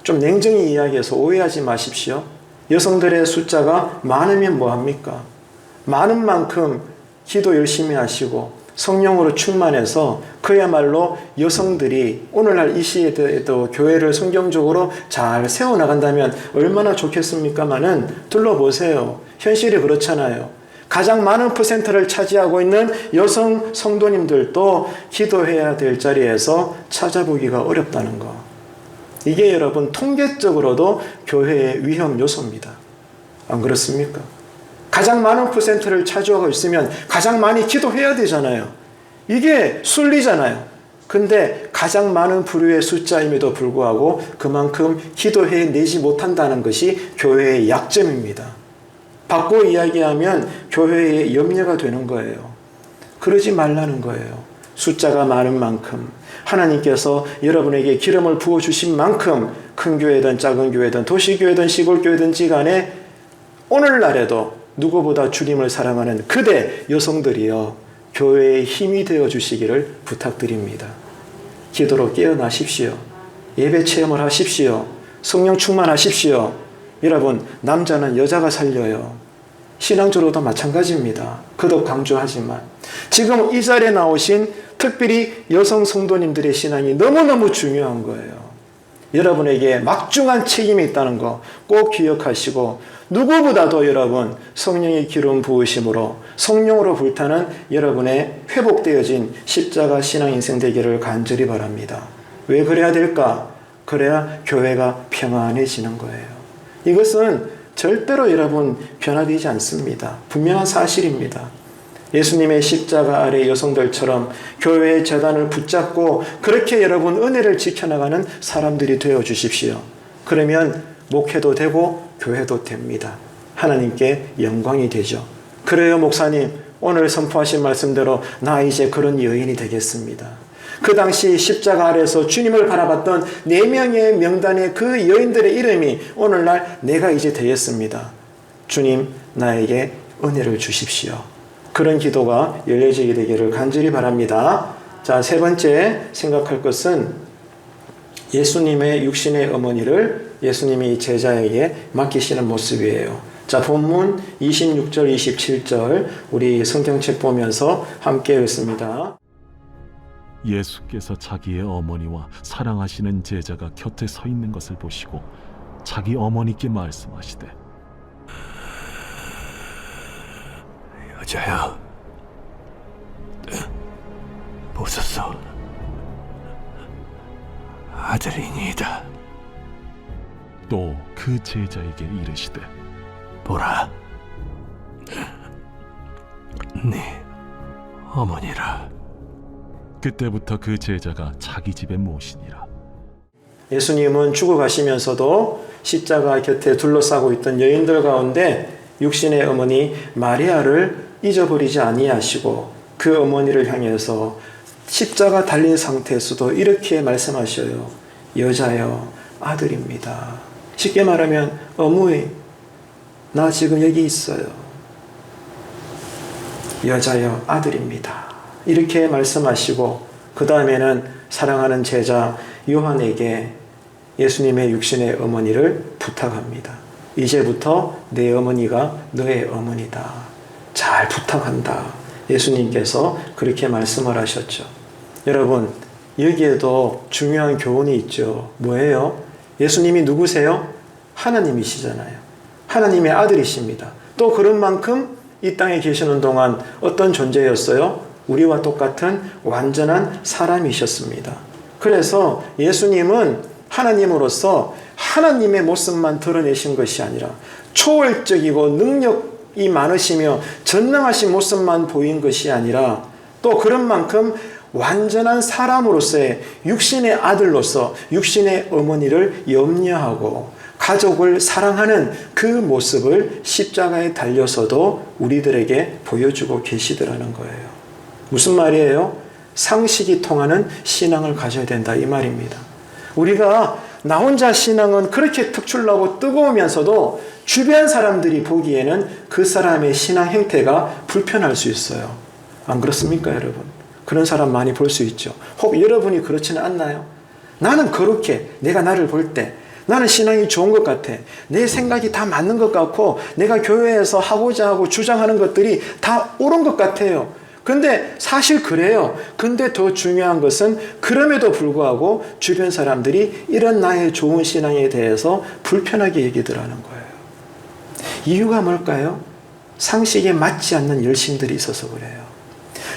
좀 냉정히 이야기해서 오해하지 마십시오. 여성들의 숫자가 많으면 뭐합니까? 많은 만큼 기도 열심히 하시고 성령으로 충만해서 그야말로 여성들이 오늘날 이 시대에도 교회를 성경적으로 잘 세워나간다면 얼마나 좋겠습니까마는 둘러보세요. 현실이 그렇잖아요. 가장 많은 퍼센트를 차지하고 있는 여성 성도님들도 기도해야 될 자리에서 찾아보기가 어렵다는 거. 이게 여러분 통계적으로도 교회의 위험 요소입니다. 안 그렇습니까? 가장 많은 퍼센트를 차지하고 있으면 가장 많이 기도해야 되잖아요. 이게 순리잖아요. 근데 가장 많은 부류의 숫자임에도 불구하고 그만큼 기도해내지 못한다는 것이 교회의 약점입니다. 바꿔 이야기하면 교회의 염려가 되는 거예요. 그러지 말라는 거예요. 숫자가 많은 만큼 하나님께서 여러분에게 기름을 부어주신 만큼 큰 교회든 작은 교회든 도시교회든 시골교회든지 간에 오늘날에도 누구보다 주님을 사랑하는 그대 여성들이여 교회의 힘이 되어 주시기를 부탁드립니다. 기도로 깨어나십시오. 예배 체험을 하십시오. 성령 충만하십시오. 여러분, 남자는 여자가 살려요. 신앙적으로도 마찬가지입니다. 그도 강조하지만 지금 이 자리에 나오신 특별히 여성 성도님들의 신앙이 너무너무 중요한 거예요. 여러분에게 막중한 책임이 있다는 거 꼭 기억하시고 누구보다도 여러분 성령의 기름 부으심으로 성령으로 불타는 여러분의 회복되어진 십자가 신앙 인생 되기를 간절히 바랍니다. 왜 그래야 될까? 그래야 교회가 평안해지는 거예요. 이것은 절대로 여러분 변화되지 않습니다. 분명한 사실입니다. 예수님의 십자가 아래 여성들처럼 교회의 재단을 붙잡고 그렇게 여러분 은혜를 지켜나가는 사람들이 되어 주십시오. 그러면 목회도 되고 교회도 됩니다. 하나님께 영광이 되죠. 그래요, 목사님. 오늘 선포하신 말씀대로 나 이제 그런 여인이 되겠습니다. 그 당시 십자가 아래에서 주님을 바라봤던 4명의 명단의 그 여인들의 이름이 오늘날 내가 이제 되겠습니다. 주님, 나에게 은혜를 주십시오. 그런 기도가 열려지게 되기를 간절히 바랍니다. 자, 세 번째 생각할 것은 예수님의 육신의 어머니를 예수님이 제자에게 맡기시는 모습이에요. 자, 본문 26절, 27절 우리 성경책 보면서 함께 읽습니다. 예수께서 자기의 어머니와 사랑하시는 제자가 곁에 서 있는 것을 보시고 자기 어머니께 말씀하시되 여자여, 보소서, 아들이니이다. 또 그 제자에게 이르시되 보라, 네 어머니라. 그때부터 그 제자가 자기 집에 모시니라. 예수님은 죽어가시면서도 십자가 곁에 둘러싸고 있던 여인들 가운데 육신의 어머니 마리아를 잊어버리지 아니하시고 그 어머니를 향해서 십자가 달린 상태에서도 이렇게 말씀하셔요. 여자여, 아들입니다. 쉽게 말하면 어머니, 나 지금 여기 있어요. 여자여, 아들입니다. 이렇게 말씀하시고 그 다음에는 사랑하는 제자 요한에게 예수님의 육신의 어머니를 부탁합니다. 이제부터 내 어머니가 너의 어머니다. 잘 부탁한다. 예수님께서 그렇게 말씀을 하셨죠. 여러분, 여기에도 중요한 교훈이 있죠. 뭐예요? 예수님이 누구세요? 하나님이시잖아요. 하나님의 아들이십니다. 또 그런 만큼 이 땅에 계시는 동안 어떤 존재였어요? 우리와 똑같은 완전한 사람이셨습니다. 그래서 예수님은 하나님으로서 하나님의 모습만 드러내신 것이 아니라 초월적이고 능력이 많으시며 전능하신 모습만 보인 것이 아니라 또 그런 만큼 완전한 사람으로서의 육신의 아들로서 육신의 어머니를 염려하고 가족을 사랑하는 그 모습을 십자가에 달려서도 우리들에게 보여주고 계시더라는 거예요. 무슨 말이에요? 상식이 통하는 신앙을 가져야 된다, 이 말입니다. 우리가 나 혼자 신앙은 그렇게 특출나고 뜨거우면서도 주변 사람들이 보기에는 그 사람의 신앙 행태가 불편할 수 있어요. 안 그렇습니까, 여러분? 그런 사람 많이 볼 수 있죠. 혹 여러분이 그렇지는 않나요? 나는 그렇게 내가 나를 볼 때 나는 신앙이 좋은 것 같아. 내 생각이 다 맞는 것 같고 내가 교회에서 하고자 하고 주장하는 것들이 다 옳은 것 같아요. 근데 사실 그래요. 근데 더 중요한 것은 그럼에도 불구하고 주변 사람들이 이런 나의 좋은 신앙에 대해서 불편하게 얘기들 하는 거예요. 이유가 뭘까요? 상식에 맞지 않는 열심들이 있어서 그래요.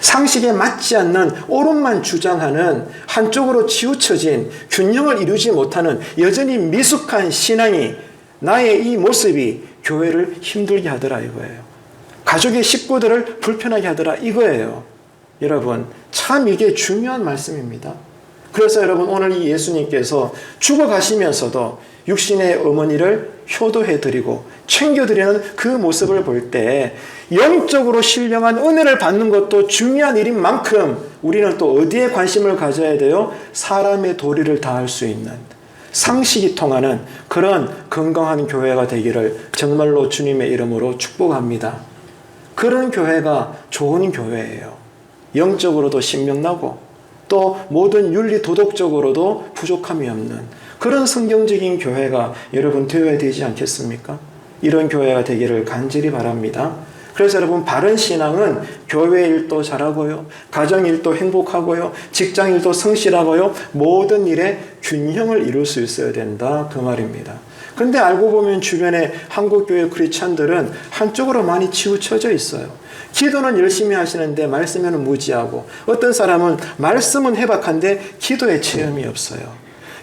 상식에 맞지 않는 옳음만 주장하는 한쪽으로 치우쳐진 균형을 이루지 못하는 여전히 미숙한 신앙이 나의 이 모습이 교회를 힘들게 하더라 이거예요. 가족의 식구들을 불편하게 하더라 이거예요. 여러분 참 이게 중요한 말씀입니다. 그래서 여러분 오늘 이 예수님께서 죽어가시면서도 육신의 어머니를 효도해드리고 챙겨드리는 그 모습을 볼 때 영적으로 신령한 은혜를 받는 것도 중요한 일인 만큼 우리는 또 어디에 관심을 가져야 돼요? 사람의 도리를 다할 수 있는 상식이 통하는 그런 건강한 교회가 되기를 정말로 주님의 이름으로 축복합니다. 그런 교회가 좋은 교회예요. 영적으로도 신명나고 또 모든 윤리 도덕적으로도 부족함이 없는 그런 성경적인 교회가 여러분 되어야 되지 않겠습니까? 이런 교회가 되기를 간절히 바랍니다. 그래서 여러분 바른 신앙은 교회 일도 잘하고요. 가정 일도 행복하고요. 직장 일도 성실하고요. 모든 일에 균형을 이룰 수 있어야 된다. 그 말입니다. 근데 알고 보면 주변에 한국교회 크리스찬들은 한쪽으로 많이 치우쳐져 있어요. 기도는 열심히 하시는데 말씀에는 무지하고 어떤 사람은 말씀은 해박한데 기도에 체험이 없어요.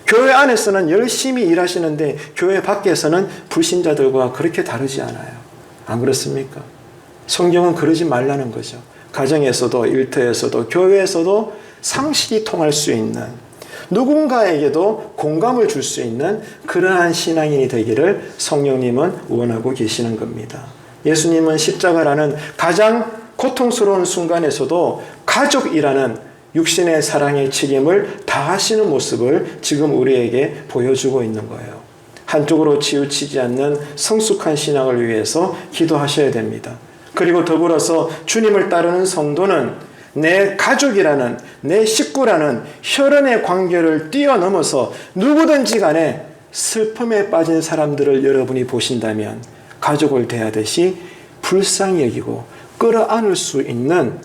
교회 안에서는 열심히 일하시는데 교회 밖에서는 불신자들과 그렇게 다르지 않아요. 안 그렇습니까? 성경은 그러지 말라는 거죠. 가정에서도 일터에서도 교회에서도 상식이 통할 수 있는 누군가에게도 공감을 줄 수 있는 그러한 신앙인이 되기를 성령님은 원하고 계시는 겁니다. 예수님은 십자가라는 가장 고통스러운 순간에서도 가족이라는 육신의 사랑의 책임을 다하시는 모습을 지금 우리에게 보여주고 있는 거예요. 한쪽으로 치우치지 않는 성숙한 신앙을 위해서 기도하셔야 됩니다. 그리고 더불어서 주님을 따르는 성도는 내 가족이라는 내 식구라는 혈연의 관계를 뛰어넘어서 누구든지 간에 슬픔에 빠진 사람들을 여러분이 보신다면 가족을 대하듯이 불쌍히 여기고 끌어안을 수 있는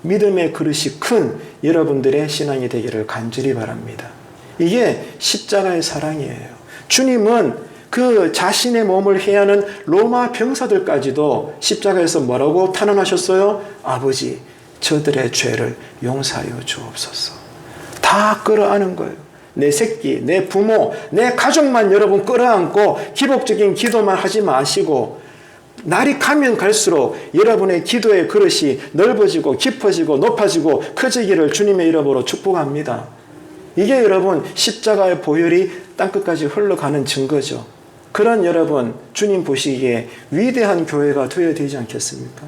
믿음의 그릇이 큰 여러분들의 신앙이 되기를 간절히 바랍니다. 이게 십자가의 사랑이에요. 주님은 그 자신의 몸을 해하는 로마 병사들까지도 십자가에서 뭐라고 탄원하셨어요? 아버지, 저들의 죄를 용서하여 주옵소서. 다 끌어안은 거예요. 내 새끼, 내 부모, 내 가족만 여러분 끌어안고 기복적인 기도만 하지 마시고 날이 가면 갈수록 여러분의 기도의 그릇이 넓어지고 깊어지고 높아지고 커지기를 주님의 이름으로 축복합니다. 이게 여러분 십자가의 보혈이 땅끝까지 흘러가는 증거죠. 그런 여러분 주님 보시기에 위대한 교회가 되어야 되지 않겠습니까?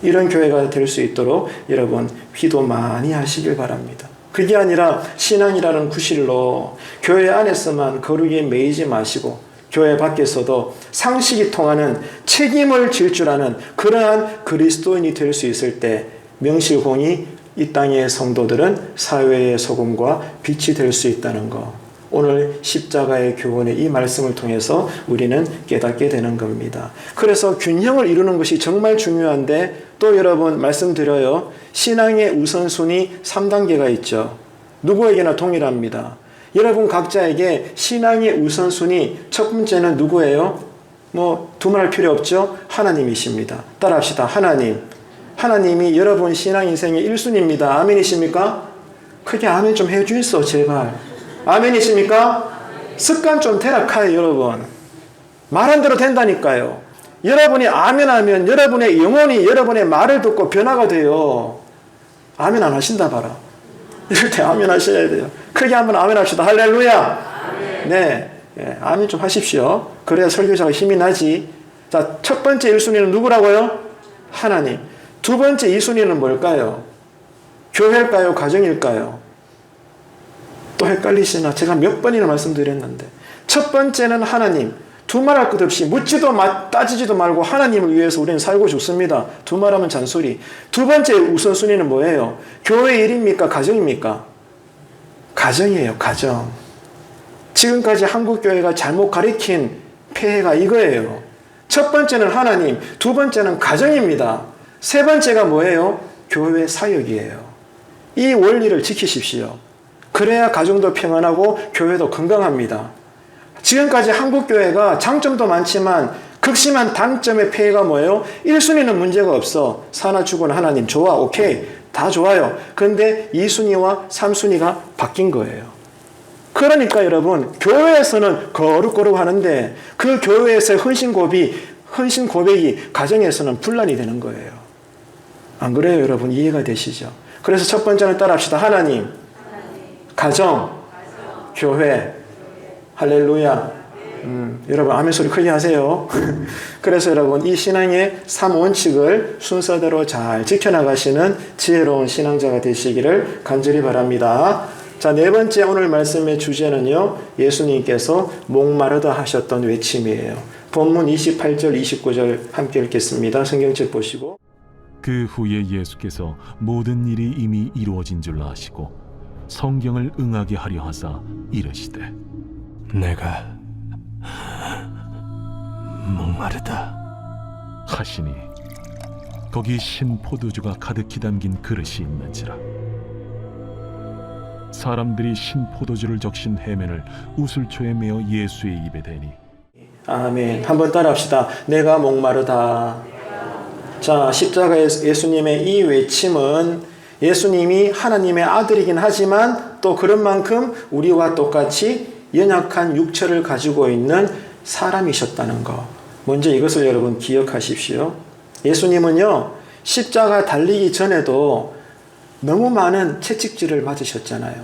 이런 교회가 될 수 있도록 여러분 기도 많이 하시길 바랍니다. 그게 아니라 신앙이라는 구실로 교회 안에서만 거룩에 매이지 마시고 교회 밖에서도 상식이 통하는 책임을 질 줄 아는 그러한 그리스도인이 될 수 있을 때 명실공히 이 땅의 성도들은 사회의 소금과 빛이 될 수 있다는 것. 오늘 십자가의 교훈의 이 말씀을 통해서 우리는 깨닫게 되는 겁니다. 그래서 균형을 이루는 것이 정말 중요한데 또 여러분 말씀드려요. 신앙의 우선순위 3단계가 있죠. 누구에게나 동일합니다. 여러분 각자에게 신앙의 우선순위 첫 번째는 누구예요? 두말할 필요 없죠? 하나님이십니다. 따라합시다. 하나님. 하나님이 여러분 신앙 인생의 1순위입니다. 아멘이십니까? 크게 아멘 좀 해주있어 제발. 아멘이십니까? 습관 좀 대락하여 여러분. 말한 대로 된다니까요. 여러분이 아멘하면 여러분의 영혼이 여러분의 말을 듣고 변화가 돼요. 아멘 안 하신다 봐라. 이럴 때 아멘 하셔야 돼요. 크게 한번 아멘 합시다. 할렐루야. 아멘. 네, 아멘 좀 하십시오. 그래야 설교자가 힘이 나지. 자, 첫 번째 1순위는 누구라고요? 하나님. 두 번째 2순위는 뭘까요? 교회일까요? 가정일까요? 또 헷갈리시나? 제가 몇 번이나 말씀드렸는데 첫 번째는 하나님. 두말할 것 없이 묻지도 따지지도 말고 하나님을 위해서 우리는 살고 죽습니다. 두말하면 잔소리. 두 번째 우선순위는 뭐예요? 교회 일입니까? 가정입니까? 가정이에요. 가정. 지금까지 한국교회가 잘못 가리킨 폐해가 이거예요. 첫 번째는 하나님, 두 번째는 가정입니다. 세 번째가 뭐예요? 교회 사역이에요. 이 원리를 지키십시오. 그래야 가정도 평안하고 교회도 건강합니다. 지금까지 한국교회가 장점도 많지만 극심한 단점의 폐해가 뭐예요? 1순위는 문제가 없어. 사나 죽은 하나님 좋아, 오케이, 다 좋아요. 그런데 2순위와 3순위가 바뀐 거예요. 그러니까 여러분, 교회에서는 거룩거룩 하는데 그 교회에서의 헌신 고백이 가정에서는 분란이 되는 거예요. 안 그래요, 여러분? 이해가 되시죠? 그래서 첫 번째는 따라합시다. 하나님, 가정, 교회. 할렐루야. 여러분 아멘 소리 크게 하세요. 그래서 여러분 이 신앙의 3원칙을 순서대로 잘 지켜나가시는 지혜로운 신앙자가 되시기를 간절히 바랍니다. 자, 네 번째 오늘 말씀의 주제는요, 예수님께서 목마르다 하셨던 외침이에요. 본문 28절 29절 함께 읽겠습니다. 성경책 보시고. 그 후에 예수께서 모든 일이 이미 이루어진 줄 아시고 성경을 응하게 하려 하사 이르시되 내가 목마르다 하시니 거기 신 포도주가 가득히 담긴 그릇이 있는지라. 사람들이 신 포도주를 적신 해면을 우슬초에 메어 예수의 입에 대니. 아멘. 한번 따라합시다. 내가 목마르다. 자, 십자가의 예수님의 이 외침은 예수님이 하나님의 아들이긴 하지만 또 그런 만큼 우리와 똑같이 연약한 육체를 가지고 있는 사람이셨다는 거. 먼저 이것을 여러분 기억하십시오. 예수님은요, 십자가 달리기 전에도 너무 많은 채찍질을 맞으셨잖아요.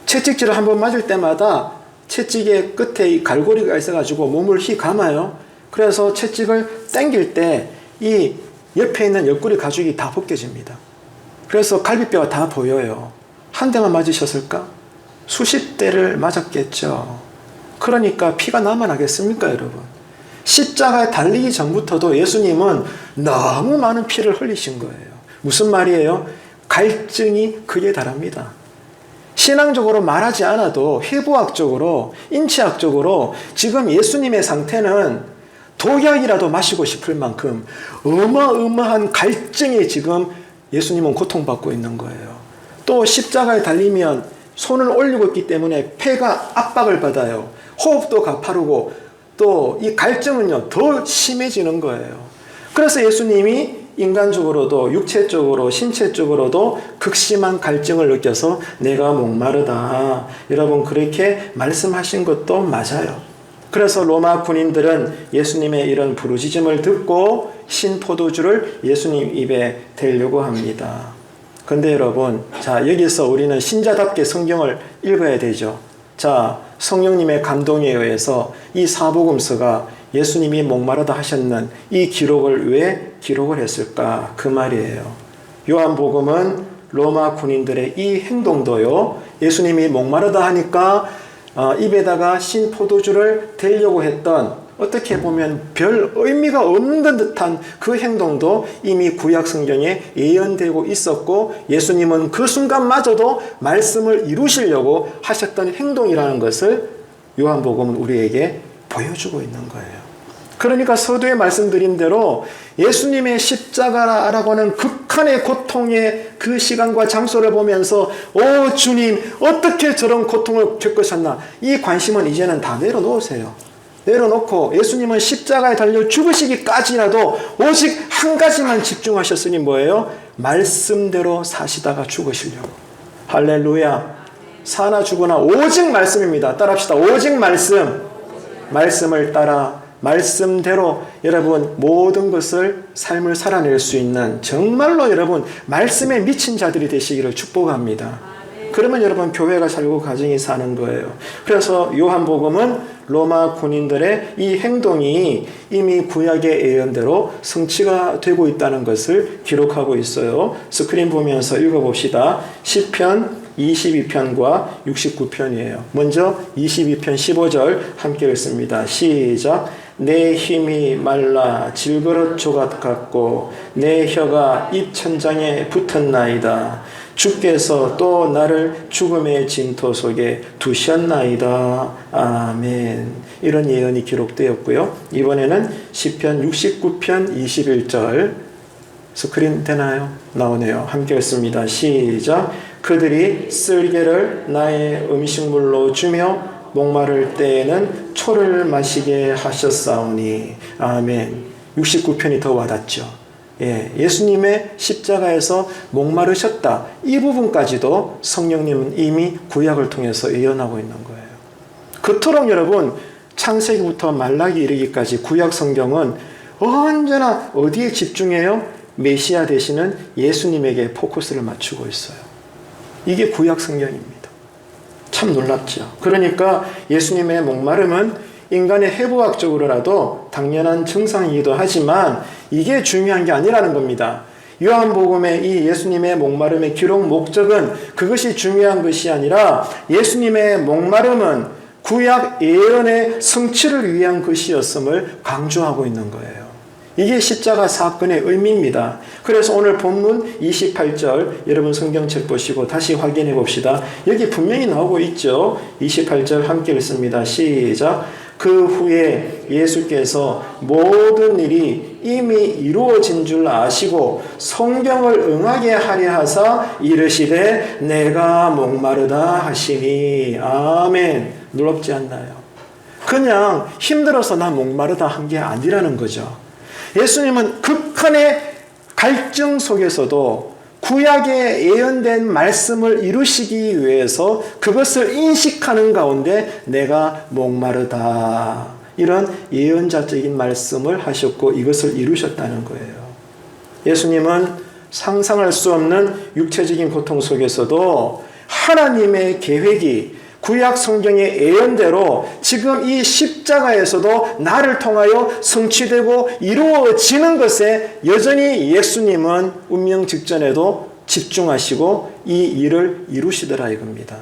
채찍질을 한번 맞을 때마다 채찍의 끝에 이 갈고리가 있어가지고 몸을 휘 감아요. 그래서 채찍을 당길 때 이 옆에 있는 옆구리 가죽이 다 벗겨집니다. 그래서 갈비뼈가 다 보여요. 한 대만 맞으셨을까? 수십 대를 맞았겠죠. 그러니까 피가 남아나겠습니까, 여러분? 십자가에 달리기 전부터도 예수님은 너무 많은 피를 흘리신 거예요. 무슨 말이에요? 갈증이 극에 달합니다. 신앙적으로 말하지 않아도 해부학적으로, 인체학적으로 지금 예수님의 상태는 독약이라도 마시고 싶을 만큼 어마어마한 갈증에 지금 예수님은 고통받고 있는 거예요. 또 십자가에 달리면 손을 올리고 있기 때문에 폐가 압박을 받아요. 호흡도 가파르고 또 이 갈증은요 더 심해지는 거예요. 그래서 예수님이 인간적으로도 육체적으로 신체적으로도 극심한 갈증을 느껴서 내가 목마르다. 여러분 그렇게 말씀하신 것도 맞아요. 그래서 로마 군인들은 예수님의 이런 부르짖음을 듣고 신포도주를 예수님 입에 대려고 합니다. 근데 여러분, 자, 여기서 우리는 신자답게 성경을 읽어야 되죠. 자, 성령님의 감동에 의해서 이 사복음서가 예수님이 목마르다 하셨는 이 기록을 왜 기록을 했을까? 그 말이에요. 요한복음은 로마 군인들의 이 행동도요, 예수님이 목마르다 하니까 입에다가 신포도주를 대려고 했던, 어떻게 보면 별 의미가 없는 듯한 그 행동도 이미 구약 성경에 예언되고 있었고, 예수님은 그 순간마저도 말씀을 이루시려고 하셨던 행동이라는 것을 요한복음은 우리에게 보여주고 있는 거예요. 그러니까 서두에 말씀드린 대로 예수님의 십자가라고 하는 극한의 고통의 그 시간과 장소를 보면서 오 주님 어떻게 저런 고통을 겪으셨나, 이 관심은 이제는 다 내려놓으세요. 내려놓고 예수님은 십자가에 달려 죽으시기까지라도 오직 한 가지만 집중하셨으니 뭐예요? 말씀대로 사시다가 죽으시려고. 할렐루야. 사나 죽으나 오직 말씀입니다. 따라합시다. 오직 말씀. 말씀을 따라 말씀대로 여러분 모든 것을 삶을 살아낼 수 있는 정말로 여러분 말씀에 미친 자들이 되시기를 축복합니다. 그러면 여러분 교회가 살고 가정이 사는 거예요. 그래서 요한복음은 로마 군인들의 이 행동이 이미 구약의 예언대로 성취가 되고 있다는 것을 기록하고 있어요. 스크린 보면서 읽어봅시다. 시편 22편과 69편이에요. 먼저 22편 15절 함께 읽습니다. 시작. 내 힘이 말라 질그릇 조각 같고 내 혀가 입천장에 붙었나이다. 주께서 또 나를 죽음의 진토 속에 두셨나이다. 아멘. 이런 예언이 기록되었고요. 이번에는 시편 69편 21절 스크린 되나요? 나오네요. 함께 읽습니다. 시작. 그들이 쓸개를 나의 음식물로 주며 목마를 때에는 초를 마시게 하셨사오니. 아멘. 69편이 더 와닿죠. 예수님의 십자가에서 목마르셨다. 이 부분까지도 성령님은 이미 구약을 통해서 예언하고 있는 거예요. 그토록 여러분 창세기부터 말라기 이르기까지 구약 성경은 언제나 어디에 집중해요? 메시아 되시는 예수님에게 포커스를 맞추고 있어요. 이게 구약 성경입니다. 참 놀랍죠. 그러니까 예수님의 목마름은 인간의 해부학적으로라도 당연한 증상이기도 하지만 이게 중요한 게 아니라는 겁니다. 요한복음의 이 예수님의 목마름의 기록 목적은 그것이 중요한 것이 아니라 예수님의 목마름은 구약 예언의 성취를 위한 것이었음을 강조하고 있는 거예요. 이게 십자가 사건의 의미입니다. 그래서 오늘 본문 28절 여러분 성경책 보시고 다시 확인해 봅시다. 여기 분명히 나오고 있죠. 28절 함께 읽습니다. 시작. 그 후에 예수께서 모든 일이 이미 이루어진 줄 아시고 성경을 응하게 하려 하사 이르시되 내가 목마르다 하시니. 아멘. 놀랍지 않나요? 그냥 힘들어서 나 목마르다 한 게 아니라는 거죠. 예수님은 극한의 갈증 속에서도 구약에 예언된 말씀을 이루시기 위해서 그것을 인식하는 가운데 내가 목마르다 이런 예언자적인 말씀을 하셨고 이것을 이루셨다는 거예요. 예수님은 상상할 수 없는 육체적인 고통 속에서도 하나님의 계획이 구약 성경의 예언대로 지금 이 십자가에서도 나를 통하여 성취되고 이루어지는 것에 여전히 예수님은 운명 직전에도 집중하시고 이 일을 이루시더라 이겁니다.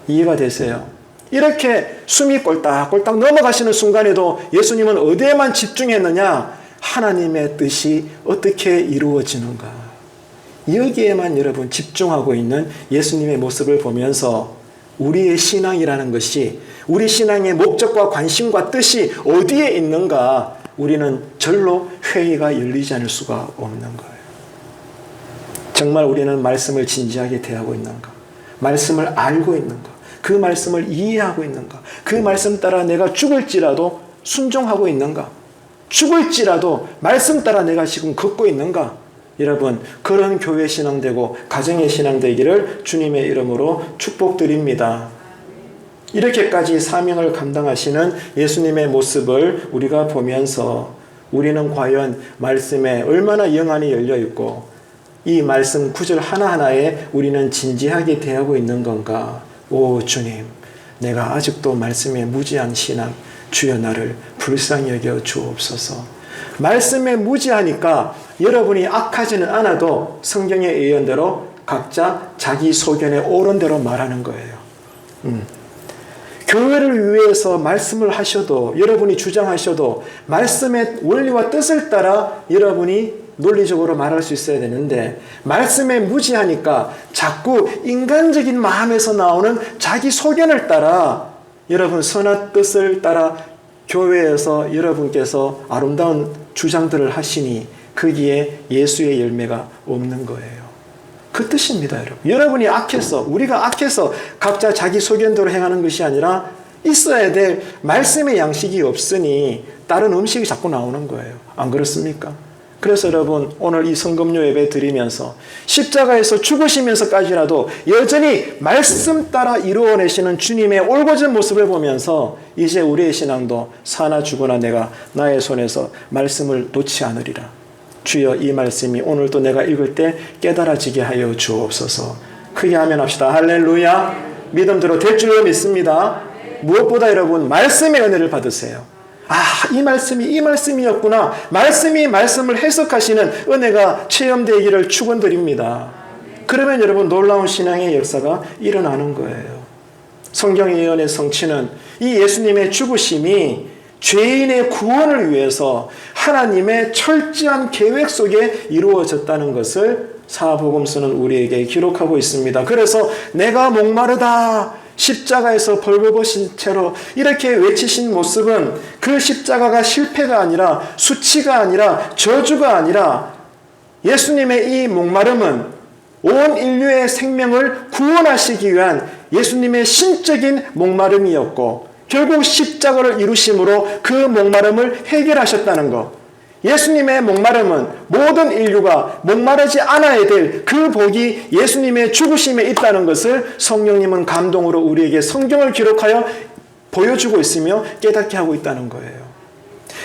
이해가 되세요? 이렇게 숨이 꼴딱꼴딱 넘어가시는 순간에도 예수님은 어디에만 집중했느냐? 하나님의 뜻이 어떻게 이루어지는가? 여기에만 여러분 집중하고 있는 예수님의 모습을 보면서 우리의 신앙이라는 것이 우리 신앙의 목적과 관심과 뜻이 어디에 있는가 우리는 절로 회의가 열리지 않을 수가 없는 거예요. 정말 우리는 말씀을 진지하게 대하고 있는가? 말씀을 알고 있는가? 그 말씀을 이해하고 있는가? 그 말씀 따라 내가 죽을지라도 순종하고 있는가? 죽을지라도 말씀 따라 내가 지금 걷고 있는가? 여러분 그런 교회 신앙되고 가정의 신앙되기를 주님의 이름으로 축복드립니다. 이렇게까지 사명을 감당하시는 예수님의 모습을 우리가 보면서 우리는 과연 말씀에 얼마나 영안이 열려있고 이 말씀 구절 하나하나에 우리는 진지하게 대하고 있는 건가? 오 주님, 내가 아직도 말씀에 무지한 신앙 주여 나를 불쌍히 여겨 주옵소서. 말씀에 무지하니까 여러분이 악하지는 않아도 성경의 예언대로 각자 자기 소견에 옳은 대로 말하는 거예요. 교회를 위해서 말씀을 하셔도 여러분이 주장하셔도 말씀의 원리와 뜻을 따라 여러분이 논리적으로 말할 수 있어야 되는데 말씀에 무지하니까 자꾸 인간적인 마음에서 나오는 자기 소견을 따라 여러분 선한 뜻을 따라 교회에서 여러분께서 아름다운 주장들을 하시니 거기에 예수의 열매가 없는 거예요. 그 뜻입니다, 여러분. 여러분이 악해서, 우리가 악해서 각자 자기 소견대로 행하는 것이 아니라 있어야 될 말씀의 양식이 없으니 다른 음식이 자꾸 나오는 거예요. 안 그렇습니까? 그래서 여러분 오늘 이 성금요 예배 드리면서 십자가에서 죽으시면서까지라도 여전히 말씀 따라 이루어내시는 주님의 올곧은 모습을 보면서 이제 우리의 신앙도 사나 죽으나 내가 나의 손에서 말씀을 놓지 않으리라. 주여 이 말씀이 오늘도 내가 읽을 때 깨달아지게 하여 주옵소서. 크게 하면 합시다. 할렐루야. 믿음대로 될 줄로 믿습니다. 무엇보다 여러분 말씀의 은혜를 받으세요. 이 말씀이었구나. 말씀이 말씀을 해석하시는 은혜가 체험되기를 축원드립니다. 그러면 여러분 놀라운 신앙의 역사가 일어나는 거예요. 성경 예언의 성취는 이 예수님의 죽으심이 죄인의 구원을 위해서 하나님의 철저한 계획 속에 이루어졌다는 것을 사복음서는 우리에게 기록하고 있습니다. 그래서 내가 목마르다 십자가에서 벌거벗은 채로 이렇게 외치신 모습은 그 십자가가 실패가 아니라 수치가 아니라 저주가 아니라 예수님의 이 목마름은 온 인류의 생명을 구원하시기 위한 예수님의 신적인 목마름이었고 결국 십자가를 이루심으로 그 목마름을 해결하셨다는 것. 예수님의 목마름은 모든 인류가 목마르지 않아야 될 그 복이 예수님의 죽으심에 있다는 것을 성령님은 감동으로 우리에게 성경을 기록하여 보여주고 있으며 깨닫게 하고 있다는 거예요.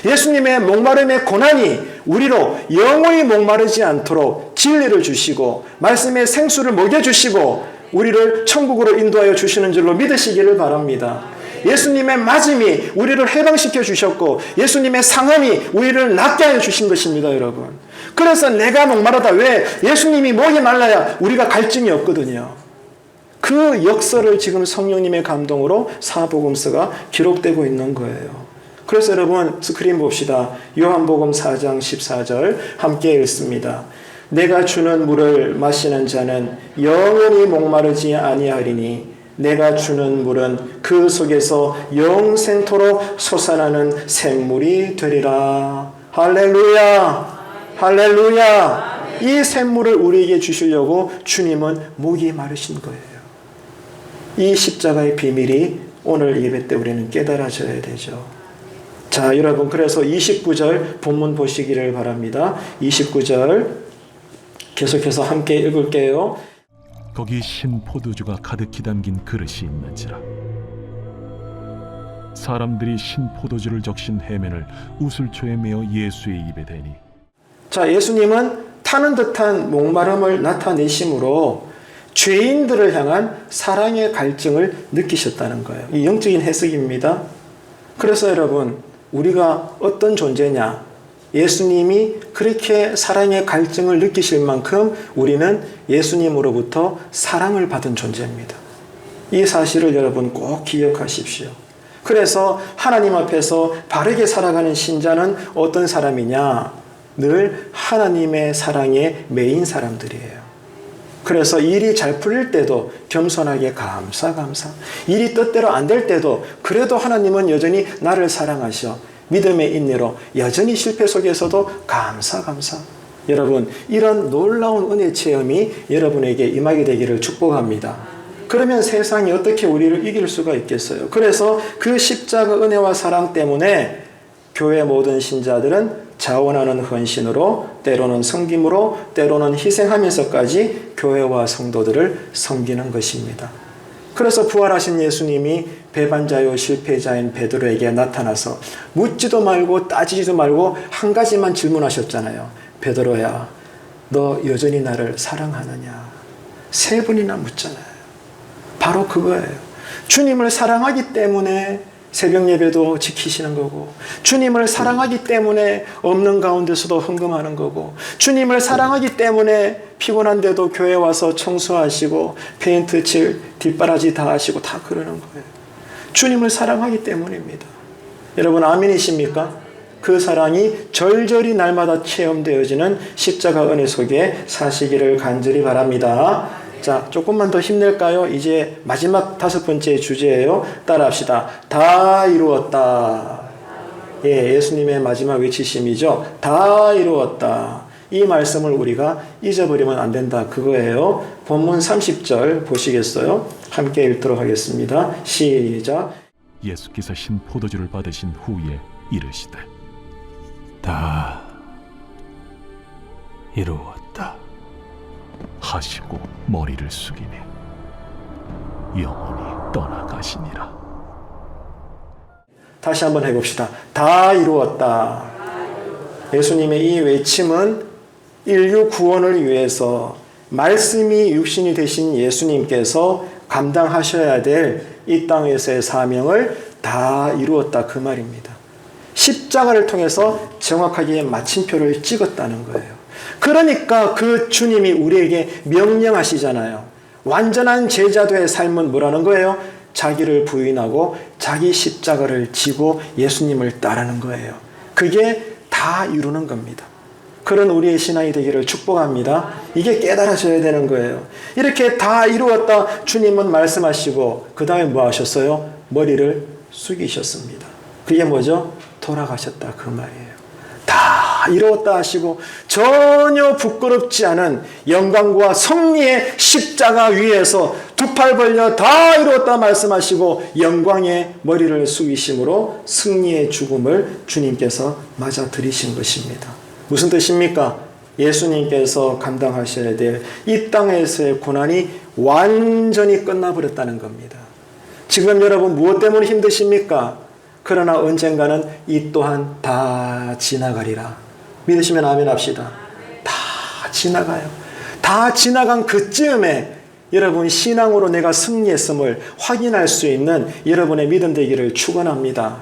예수님의 목마름의 고난이 우리로 영원히 목마르지 않도록 진리를 주시고 말씀의 생수를 먹여주시고 우리를 천국으로 인도하여 주시는 줄로 믿으시기를 바랍니다. 예수님의 맞음이 우리를 해방시켜 주셨고 예수님의 상함이 우리를 낫게 하여 주신 것입니다, 여러분. 그래서 내가 목마르다. 왜? 예수님이 목이 말라야 우리가 갈증이 없거든요. 그 역사를 지금 성령님의 감동으로 사복음서가 기록되고 있는 거예요. 그래서 여러분 스크린 봅시다. 요한복음 4장 14절 함께 읽습니다. 내가 주는 물을 마시는 자는 영원히 목마르지 아니하리니 내가 주는 물은 그 속에서 영생토록 솟아나는 샘물이 되리라. 할렐루야! 할렐루야! 이 샘물을 우리에게 주시려고 주님은 목이 마르신 거예요. 이 십자가의 비밀이 오늘 예배 때 우리는 깨달아져야 되죠. 자, 여러분, 그래서 29절 본문 보시기를 바랍니다. 29절 계속해서 함께 읽을게요. 거기 신 포도주가 가득히 담긴 그릇이 있는지라. 사람들이 신 포도주를 적신 해면을 우슬초에 메어 예수의 입에 대니. 자, 예수님은 타는 듯한 목마름을 나타내심으로 죄인들을 향한 사랑의 갈증을 느끼셨다는 거예요. 이 영적인 해석입니다. 그래서 여러분, 우리가 어떤 존재냐? 예수님이 그렇게 사랑의 갈증을 느끼실 만큼 우리는 예수님으로부터 사랑을 받은 존재입니다. 이 사실을 여러분 꼭 기억하십시오. 그래서 하나님 앞에서 바르게 살아가는 신자는 어떤 사람이냐? 늘 하나님의 사랑에 매인 사람들이에요. 그래서 일이 잘 풀릴 때도 겸손하게 감사. 일이 뜻대로 안 될 때도 그래도 하나님은 여전히 나를 사랑하셔. 믿음의 인내로 여전히 실패 속에서도 감사. 여러분, 이런 놀라운 은혜 체험이 여러분에게 임하게 되기를 축복합니다. 그러면 세상이 어떻게 우리를 이길 수가 있겠어요? 그래서 그 십자가 은혜와 사랑 때문에 교회 모든 신자들은 자원하는 헌신으로, 때로는 섬김으로, 때로는 희생하면서까지 교회와 성도들을 섬기는 것입니다. 그래서 부활하신 예수님이 배반자요 실패자인 베드로에게 나타나서 묻지도 말고 따지지도 말고 한 가지만 질문하셨잖아요. 베드로야, 너 여전히 나를 사랑하느냐? 3번이나 묻잖아요. 바로 그거예요. 주님을 사랑하기 때문에 새벽 예배도 지키시는 거고, 주님을 사랑하기 때문에 없는 가운데서도 헌금하는 거고, 주님을 사랑하기 때문에 피곤한데도 교회 와서 청소하시고 페인트 칠 뒷바라지 다 하시고 다 그러는 거예요. 주님을 사랑하기 때문입니다. 여러분 아멘이십니까? 그 사랑이 절절히 날마다 체험되어지는 십자가 은혜 속에 사시기를 간절히 바랍니다. 자, 조금만 더 힘낼까요? 이제 마지막 5번째 주제예요. 따라합시다. 다 이루었다. 예, 예수님의 마지막 외치심이죠. 다 이루었다. 이 말씀을 우리가 잊어버리면 안 된다. 그거예요. 본문 30절 보시겠어요? 함께 읽도록 하겠습니다. 시작. 예수께서 신 포도주를 받으신 후에 이르시되 다 이루었다 하시고 머리를 숙이니 영원히 떠나가시니라. 다시 한번 해봅시다. 다 이루었다. 예수님의 이 외침은 인류 구원을 위해서 말씀이 육신이 되신 예수님께서 감당하셔야 될 이 땅에서의 사명을 다 이루었다 그 말입니다. 십자가를 통해서 정확하게 마침표를 찍었다는 거예요. 그러니까 그 주님이 우리에게 명령하시잖아요. 완전한 제자도의 삶은 뭐라는 거예요? 자기를 부인하고 자기 십자가를 지고 예수님을 따르는 거예요. 그게 다 이루는 겁니다. 그런 우리의 신앙이 되기를 축복합니다. 이게 깨달아져야 되는 거예요. 이렇게 다 이루었다 주님은 말씀하시고 그 다음에 뭐 하셨어요? 머리를 숙이셨습니다. 그게 뭐죠? 돌아가셨다 그 말이에요. 다 이루었다 하시고 전혀 부끄럽지 않은 영광과 승리의 십자가 위에서 두 팔 벌려 다 이루었다 말씀하시고 영광의 머리를 숙이심으로 승리의 죽음을 주님께서 맞아들이신 것입니다. 무슨 뜻입니까? 예수님께서 감당하셔야 될 이 땅에서의 고난이 완전히 끝나버렸다는 겁니다. 지금 여러분 무엇 때문에 힘드십니까? 그러나 언젠가는 이 또한 다 지나가리라. 믿으시면 아멘 합시다. 다 지나가요. 다 지나간 그쯤에 여러분 신앙으로 내가 승리했음을 확인할 수 있는 여러분의 믿음 되기를 축원합니다.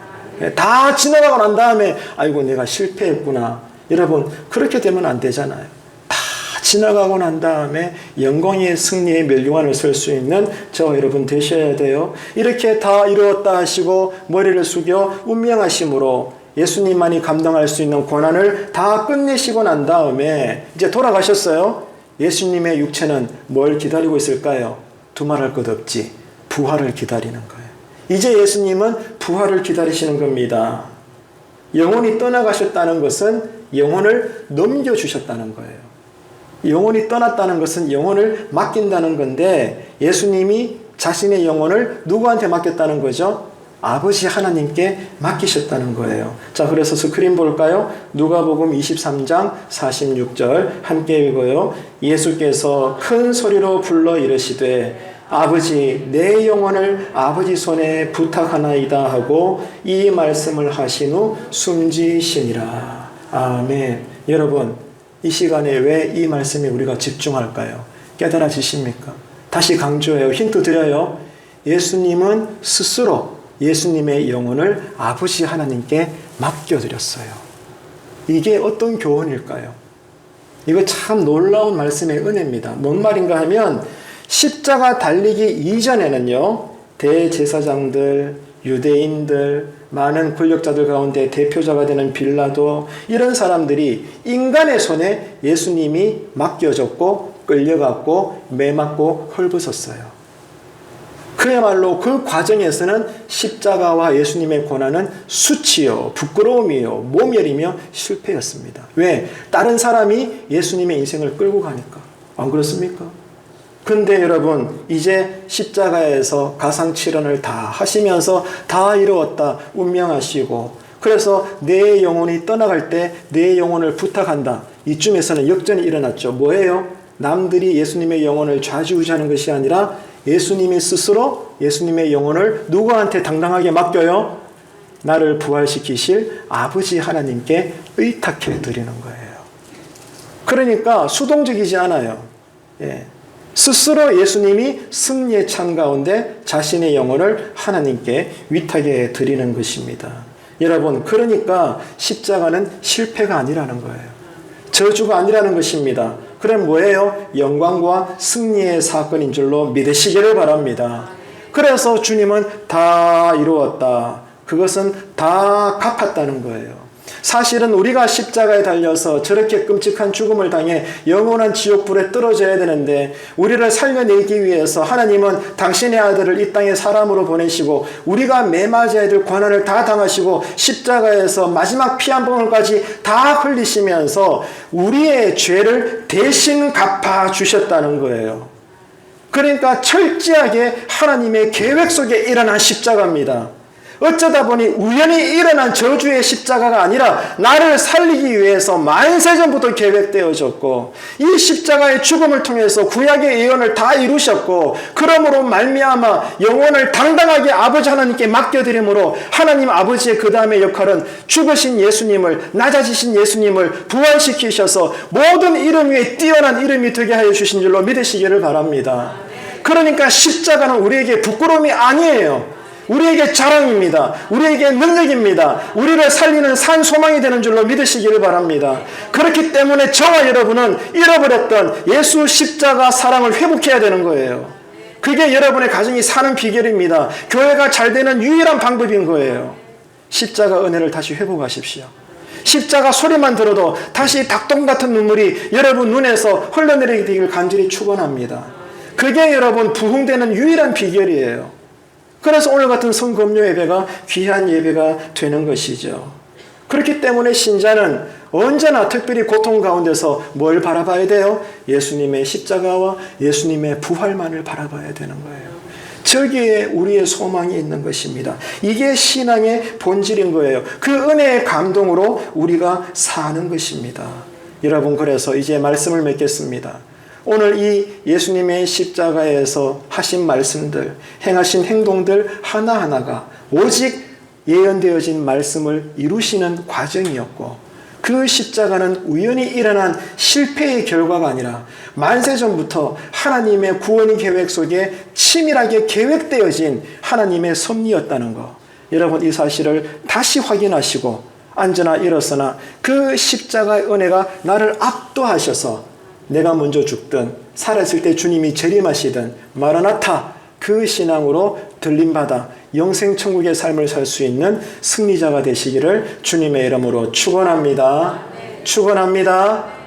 다 지나가고 난 다음에 아이고 내가 실패했구나. 여러분 그렇게 되면 안 되잖아요. 다 지나가고 난 다음에 영광의 승리의 멸류관을 설 수 있는 저와 여러분 되셔야 돼요. 이렇게 다 이루었다 하시고 머리를 숙여 운명하심으로 예수님만이 감당할 수 있는 고난을 다 끝내시고 난 다음에 이제 돌아가셨어요. 예수님의 육체는 뭘 기다리고 있을까요? 두말할 것 없지. 부활을 기다리는 거예요. 이제 예수님은 부활을 기다리시는 겁니다. 영혼이 떠나가셨다는 것은 영혼을 넘겨주셨다는 거예요. 영혼이 떠났다는 것은 영혼을 맡긴다는 건데 예수님이 자신의 영혼을 누구한테 맡겼다는 거죠? 아버지 하나님께 맡기셨다는 거예요. 자, 그래서 스크린 볼까요? 누가복음 23장 46절 함께 읽어요. 예수께서 큰 소리로 불러 이르시되 아버지 내 영혼을 아버지 손에 부탁하나이다 하고 이 말씀을 하신 후 숨지시니라. 아멘. 여러분 이 시간에 왜 이 말씀에 우리가 집중할까요? 깨달아지십니까? 다시 강조해요. 힌트 드려요. 예수님은 스스로 예수님의 영혼을 아버지 하나님께 맡겨드렸어요. 이게 어떤 교훈일까요? 이거 참 놀라운 말씀의 은혜입니다. 뭔 말인가 하면 십자가 달리기 이전에는요. 대제사장들, 유대인들, 많은 권력자들 가운데 대표자가 되는 빌라도 이런 사람들이 인간의 손에 예수님이 맡겨졌고 끌려갔고 매맞고 헐벗었어요. 그야말로 그 과정에서는 십자가와 예수님의 고난은 수치요, 부끄러움이요, 모멸이며 실패였습니다. 왜? 다른 사람이 예수님의 인생을 끌고 가니까. 안 그렇습니까? 근데 여러분 이제 십자가에서 가상칠언을 다 하시면서 다 이루었다 운명하시고 그래서 내 영혼이 떠나갈 때 내 영혼을 부탁한다. 이쯤에서는 역전이 일어났죠. 뭐예요? 남들이 예수님의 영혼을 좌지우지하는 것이 아니라 예수님이 스스로 예수님의 영혼을 누구한테 당당하게 맡겨요? 나를 부활시키실 아버지 하나님께 의탁해 드리는 거예요. 그러니까 수동적이지 않아요. 예. 스스로 예수님이 승리의 창 가운데 자신의 영혼을 하나님께 위탁해 드리는 것입니다. 여러분, 그러니까 십자가는 실패가 아니라는 거예요. 저주가 아니라는 것입니다. 그럼 뭐예요? 영광과 승리의 사건인 줄로 믿으시기를 바랍니다. 그래서 주님은 다 이루었다. 그것은 다 갚았다는 거예요. 사실은 우리가 십자가에 달려서 저렇게 끔찍한 죽음을 당해 영원한 지옥불에 떨어져야 되는데 우리를 살려내기 위해서 하나님은 당신의 아들을 이 땅에 사람으로 보내시고 우리가 매맞아야 될 고난을 다 당하시고 십자가에서 마지막 피 한 방울까지 다 흘리시면서 우리의 죄를 대신 갚아주셨다는 거예요. 그러니까 철저하게 하나님의 계획 속에 일어난 십자가입니다. 어쩌다 보니 우연히 일어난 저주의 십자가가 아니라 나를 살리기 위해서 만세전부터 계획되어졌고 이 십자가의 죽음을 통해서 구약의 예언을 다 이루셨고 그러므로 말미암아 영혼을 당당하게 아버지 하나님께 맡겨드림으로 하나님 아버지의 그 다음의 역할은 죽으신 예수님을 낮아지신 예수님을 부활시키셔서 모든 이름 위에 뛰어난 이름이 되게 하여 주신 줄로 믿으시기를 바랍니다. 그러니까 십자가는 우리에게 부끄러움이 아니에요. 우리에게 자랑입니다. 우리에게 능력입니다. 우리를 살리는 산 소망이 되는 줄로 믿으시기를 바랍니다. 그렇기 때문에 저와 여러분은 잃어버렸던 예수 십자가 사랑을 회복해야 되는 거예요. 그게 여러분의 가정이 사는 비결입니다. 교회가 잘 되는 유일한 방법인 거예요. 십자가 은혜를 다시 회복하십시오. 십자가 소리만 들어도 다시 닭똥 같은 눈물이 여러분 눈에서 흘러내리기를 간절히 축원합니다. 그게 여러분 부흥되는 유일한 비결이에요. 그래서 오늘 같은 성금요 예배가 귀한 예배가 되는 것이죠. 그렇기 때문에 신자는 언제나 특별히 고통 가운데서 뭘 바라봐야 돼요? 예수님의 십자가와 예수님의 부활만을 바라봐야 되는 거예요. 저기에 우리의 소망이 있는 것입니다. 이게 신앙의 본질인 거예요. 그 은혜의 감동으로 우리가 사는 것입니다. 여러분, 그래서 이제 말씀을 맺겠습니다. 오늘 이 예수님의 십자가에서 하신 말씀들, 행하신 행동들 하나하나가 오직 예언되어진 말씀을 이루시는 과정이었고, 그 십자가는 우연히 일어난 실패의 결과가 아니라 만세전부터 하나님의 구원 계획 속에 치밀하게 계획되어진 하나님의 섭리였다는 것, 여러분 이 사실을 다시 확인하시고 앉으나 일어서나 그 십자가의 은혜가 나를 압도하셔서 내가 먼저 죽든 살았을 때 주님이 재림하시든 마라나타, 그 신앙으로 들림받아 영생천국의 삶을 살 수 있는 승리자가 되시기를 주님의 이름으로 축원합니다. 축원합니다.